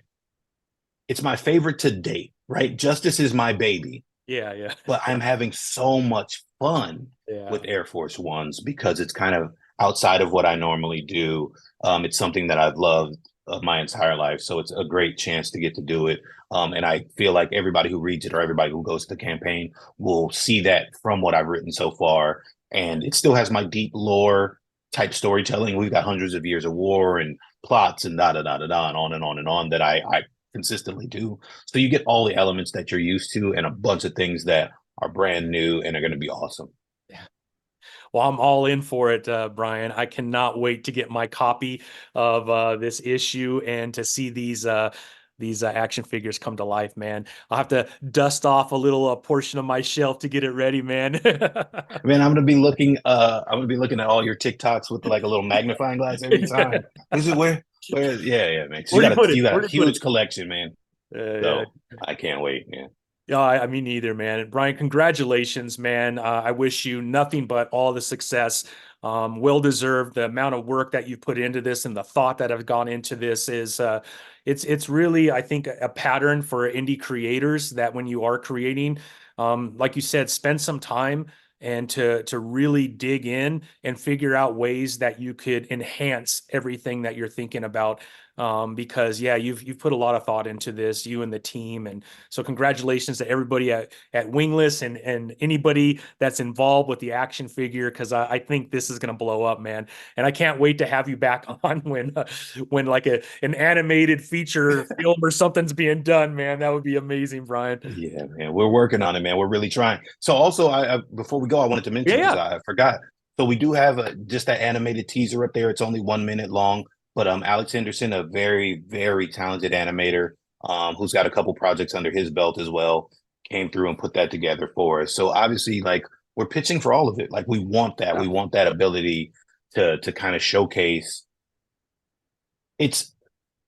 It's my favorite to date, right? Justice is my baby. Yeah. But I'm having so much fun with Air Force Ones because it's kind of outside of what I normally do. It's something that I've loved my entire life. So it's a great chance to get to do it. And I feel like everybody who reads it or everybody who goes to the campaign will see that from what I've written so far. And it still has my deep lore type storytelling. We've got hundreds of years of war and plots and and on and on and on that I consistently do. So you get all the elements that you're used to and a bunch of things that are brand new and are going to be awesome. Well, I'm all in for it, Brian. I cannot wait to get my copy of this issue and to see these action figures come to life, man. I'll have to dust off a little portion of my shelf to get it ready, man. Man, I'm gonna be looking. I'm gonna be looking at all your TikToks with like a little magnifying glass every time. This is where? Yeah, man. You got a huge collection, man. So I can't wait, man. Yeah, I mean, neither, man. Brian, congratulations, man. I wish you nothing but all the success. Well deserved. The amount of work that you've put into this and the thought that have gone into this is it's really, I think, a pattern for indie creators that when you are creating, like you said, spend some time and to really dig in and figure out ways that you could enhance everything that you're thinking about. Because you've put a lot of thought into this, you and the team. And so congratulations to everybody at Wingless and anybody that's involved with the action figure, because I think this is going to blow up, man. And I can't wait to have you back on when like an animated feature film or something's being done, man. That would be amazing, Brian. Yeah, man. We're working on it, man. We're really trying. So also, I before we go, I wanted to mention, because I forgot. So we do have just that animated teaser up there. It's only 1 minute long. But Alex Henderson, a very, very talented animator who's got a couple projects under his belt as well, came through and put that together for us. So obviously, like, we're pitching for all of it. Like, we want that. We want that ability to kind of showcase it's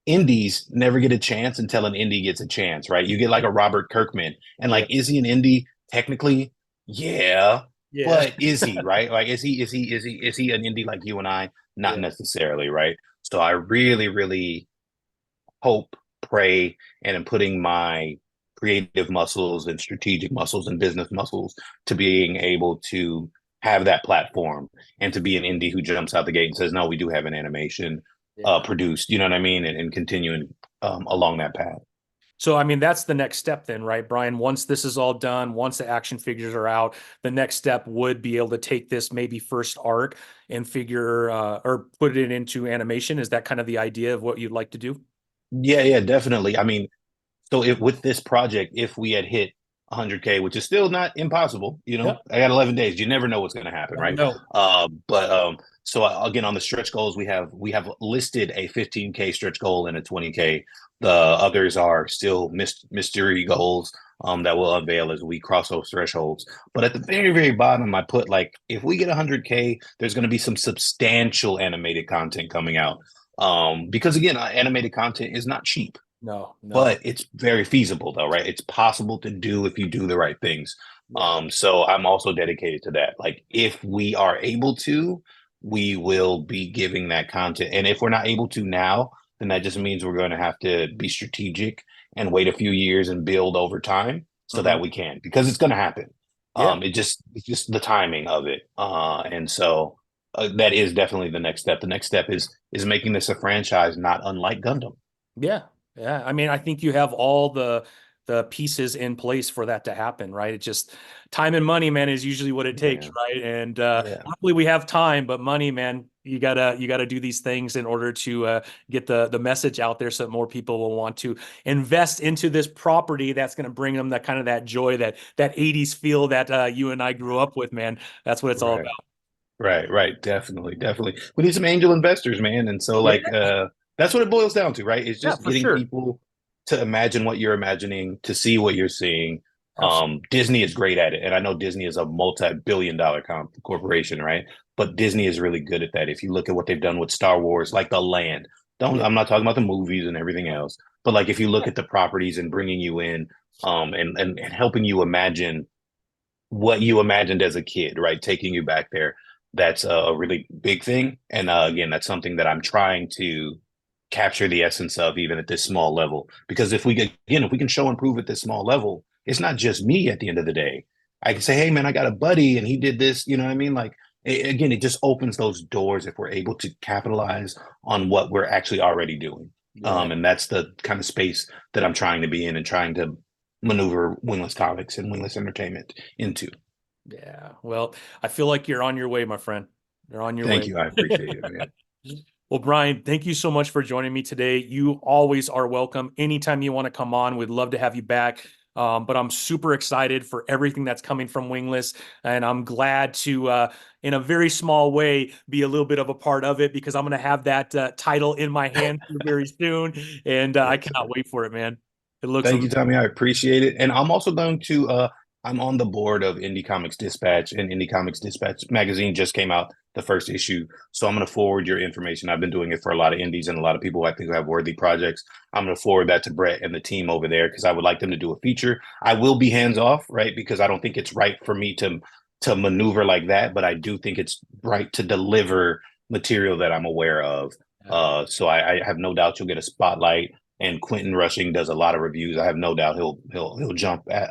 indies never get a chance until an indie gets a chance, right? You get like a Robert Kirkman, and Yeah. like, is he an indie? Technically, yeah, Yeah. but is he, right? Like, is he an indie like you and I? Not Yeah. necessarily, right? So I really, really hope, pray, and am putting my creative muscles and strategic muscles and business muscles to being able to have that platform and to be an indie who jumps out the gate and says, no, we do have an animation Yeah. produced, you know what I mean? And continuing along that path. So, I mean, that's the next step then, right, Brian? Once this is all done, once the action figures are out, the next step would be able to take this maybe first art and figure or put it into animation. Is that kind of the idea of what you'd like to do? Yeah, yeah, definitely. I mean, so if with this project, if we had hit 100K, which is still not impossible, Yep. I got 11 days. You never know what's going to happen, Never right? know. But so again, on the stretch goals, we have listed a 15K stretch goal and a 20K. The others are still mystery goals that will unveil as we cross those thresholds. But at the very, very bottom, I put like, if we get 100K, there's going to be some substantial animated content coming out. Because again, animated content is not cheap, No, no. but it's very feasible though, right? It's possible to do if you do the right things. Yeah. So I'm also dedicated to that. Like, if we are able to, we will be giving that content. And if we're not able to now, then that just means we're going to have to be strategic and wait a few years and build over time so Hmm. that we can, because it's going to happen. Yeah. It's just the timing of it. And so that is definitely the next step. The next step is making this a franchise, not unlike Gundam. Yeah. Yeah. I mean, I think you have all the pieces in place for that to happen, right? It just time and money, man, is usually what it takes, Yeah. right? And Yeah. luckily we have time, but money, man, you gotta do these things in order to get the message out there so that more people will want to invest into this property that's going to bring them that kind of that joy, that 80s feel that you and I grew up with, man. That's what it's all Right. about. Right, right. Definitely, definitely. We need some angel investors, man. And so Yeah, like that's what it boils down to, right? It's yeah, just for getting sure. people to imagine what you're imagining, to see what you're seeing. Absolutely. Disney is great at it. And I know Disney is a multi-billion dollar corporation, right? But Disney is really good at that. If you look at what they've done with Star Wars, like the land. Don't Yeah. I'm not talking about the movies and everything else, but like if you look at the properties and bringing you in and helping you imagine what you imagined as a kid, right? Taking you back there. That's a really big thing. And again, that's something that I'm trying to capture the essence of, even at this small level. Because if we can show and prove at this small level, it's not just me at the end of the day. I can say, hey, man, I got a buddy and he did this. You know what I mean? Like, again, it just opens those doors if we're able to capitalize on what we're actually already doing. Yeah. And that's the kind of space that I'm trying to be in and trying to maneuver Wingless Comics and Wingless Entertainment into. Yeah. Well, I feel like you're on your way, my friend. You're on your Thank way. you. I appreciate it, man. Well, Brian, thank you so much for joining me today. You always are welcome. Anytime you want to come on, we'd love to have you back. But I'm super excited for everything that's coming from Wingless, and I'm glad to, in a very small way, be a little bit of a part of it because I'm going to have that title in my hand very soon, and I Yes, cannot sir. wait for it, man. It looks Thank you, amazing. Tommy. I appreciate it. And I'm also going to I'm on the board of Indie Comics Dispatch, and Indie Comics Dispatch magazine just came out, the first issue. So I'm going to forward your information. I've been doing it for a lot of indies and a lot of people I think have worthy projects. I'm going to forward that to Brett and the team over there because I would like them to do a feature. I will be hands off, right? Because I don't think it's right for me to maneuver like that, but I do think it's right to deliver material that I'm aware of. So I have no doubt you'll get a spotlight, and Quentin Rushing does a lot of reviews. I have no doubt he'll jump at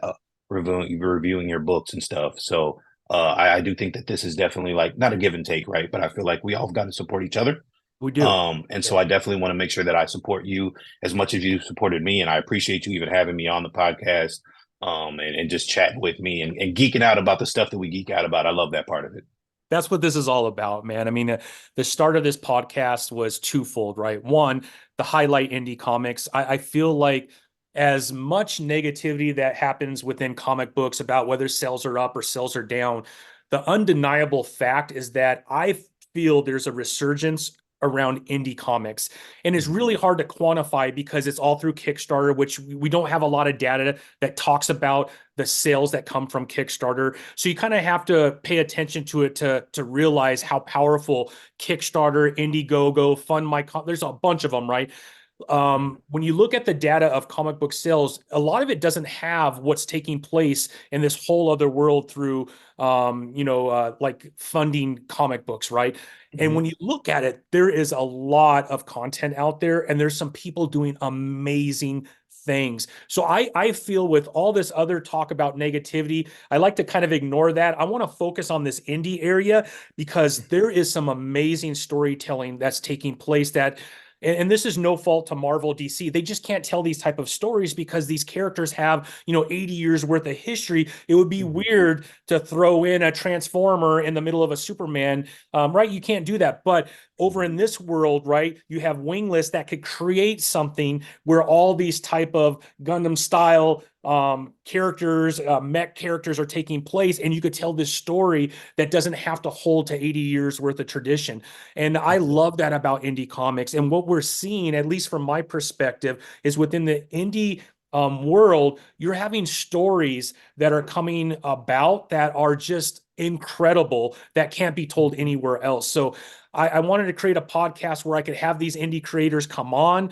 reviewing your books and stuff. So I do think that this is definitely like not a give and take, right? But I feel like we all got to support each other. We do. And Yeah. so I definitely want to make sure that I support you as much as you supported me, and I appreciate you even having me on the podcast, and just chatting with me and geeking out about the stuff that we geek out about. I love that part of it. That's what this is all about, man. I mean, the start of this podcast was twofold, right? One, the highlight indie comics. I feel like as much negativity that happens within comic books about whether sales are up or sales are down, the undeniable fact is that I feel there's a resurgence around indie comics. And it's Mhm. really hard to quantify because it's all through Kickstarter, which we don't have a lot of data that talks about the sales that come from Kickstarter. So you kind of have to pay attention to it to realize how powerful Kickstarter, Indiegogo, Fund My there's a bunch of them, right? When you look at the data of comic book sales, a lot of it doesn't have what's taking place in this whole other world through, like funding comic books, right? And Mhm. when you look at it, there is a lot of content out there, and there's some people doing amazing things. So I feel with all this other talk about negativity, I like to kind of ignore that. I want to focus on this indie area because there is some amazing storytelling that's taking place that and this is no fault to Marvel DC. They just can't tell these type of stories because these characters have, 80 years worth of history. It would be Mhm. weird to throw in a Transformer in the middle of a Superman, right? You can't do that. But over in this world, right, you have Wingless that could create something where all these type of Gundam style characters, mech characters are taking place, and you could tell this story that doesn't have to hold to 80 years worth of tradition. And I love that about indie comics. And what we're seeing, at least from my perspective, is within the indie world, you're having stories that are coming about that are just incredible that can't be told anywhere else. So I wanted to create a podcast where I could have these indie creators come on,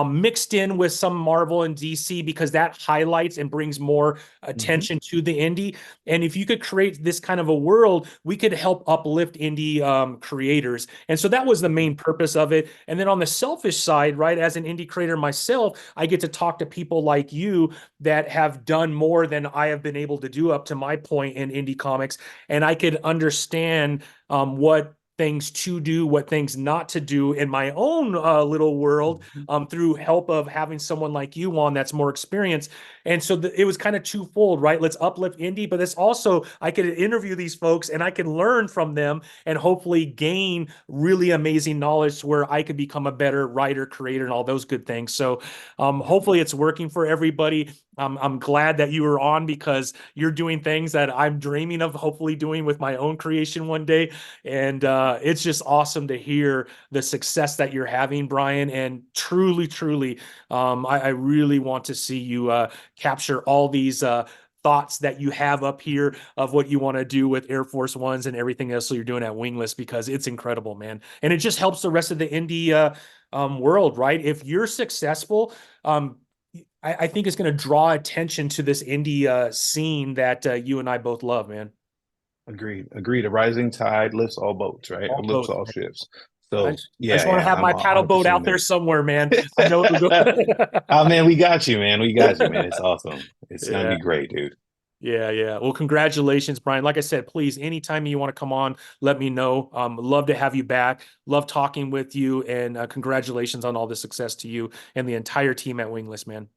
mixed in with some Marvel and DC, because that highlights and brings more Mhm. attention to the indie. And if you could create this kind of a world, we could help uplift indie creators. And so that was the main purpose of it. And then on the selfish side, right, as an indie creator myself, I get to talk to people like you that have done more than I have been able to do up to my point in indie comics. And I could understand what things to do, what things not to do in my own little world Mhm. through help of having someone like you on that's more experienced. And so it was kind of twofold, right? Let's uplift indie, but it's also I could interview these folks and I can learn from them and hopefully gain really amazing knowledge to where I could become a better writer, creator, and all those good things. So hopefully it's working for everybody. I'm glad that you were on because you're doing things that I'm dreaming of hopefully doing with my own creation one day. And it's just awesome to hear the success that you're having, Brian. And truly, truly, I really want to see you capture all these thoughts that you have up here of what you want to do with Air Force Ones and everything else that you're doing at Wingless because it's incredible, man. And it just helps the rest of the indie world, right? If you're successful, I think it's going to draw attention to this indie scene that you and I both love, man. Agreed. Agreed. A rising tide lifts all boats, right? Or All lifts boats, all man. ships. I So just, I yeah, just want to yeah, have I'm my paddle boat 100% out there there. somewhere, man. I know it'll go. Oh man, we got you, man. We got you, man. It's awesome. It's gonna Yeah. be great, dude. Yeah, yeah. Well, congratulations, Brian. Like I said, please, anytime you want to come on, let me know. Love to have you back. Love talking with you, and congratulations on all the success to you and the entire team at Wingless, man.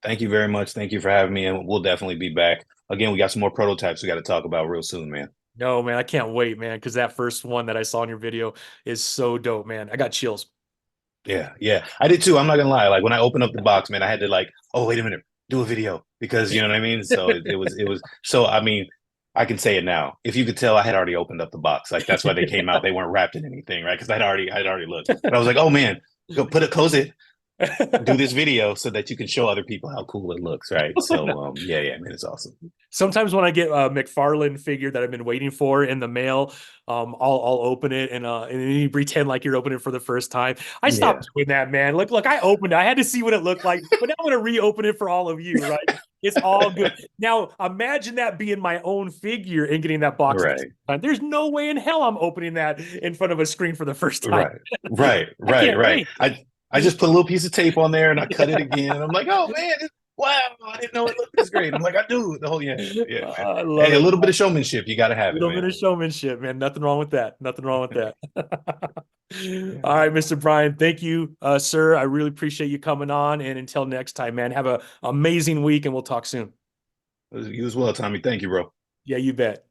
Thank you very much. Thank you for having me, and we'll definitely be back. Again, we got some more prototypes we got to talk about real soon, man. No, man, I can't wait, man, because that first one that I saw in your video is so dope, man. I got chills. Yeah, yeah. I did too. I'm not gonna lie. Like when I opened up the box, man, I had to like, oh, wait a minute, do a video because you know what I mean? So it was so I mean, I can say it now. If you could tell, I had already opened up the box. Like that's why they came out. They weren't wrapped in anything, right? Because I'd already looked. But I was like, oh man, go put it, close it, do this video so that you can show other people how cool it looks, right? So yeah, yeah, man, it's awesome. Sometimes when I get a McFarlane figure that I've been waiting for in the mail, I'll open it and you pretend like you're opening it for the first time. I Yeah. stopped doing that, man. Look, I opened it. I had to see what it looked like, but now I'm gonna reopen it for all of you, right? It's all good. Now imagine that being my own figure and getting that box at the Right. same time. There's no way in hell I'm opening that in front of a screen for the first time. Right. Right. I Right. can't Right. wait. I just put a little piece of tape on there and I cut it again. And I'm like, oh man, wow, I didn't know it looked this great. I'm like, I do. Oh yeah, yeah, man. I love Hey, a it. little bit of showmanship. You gotta A have it, little bit man. of showmanship, man. Nothing wrong with that. Nothing wrong with that. Yeah, All right, man. Mr. Brian. Thank you, sir. I really appreciate you coming on. And until next time, man, have an amazing week and we'll talk soon. You as well, Tommy. Thank you, bro. Yeah, you bet.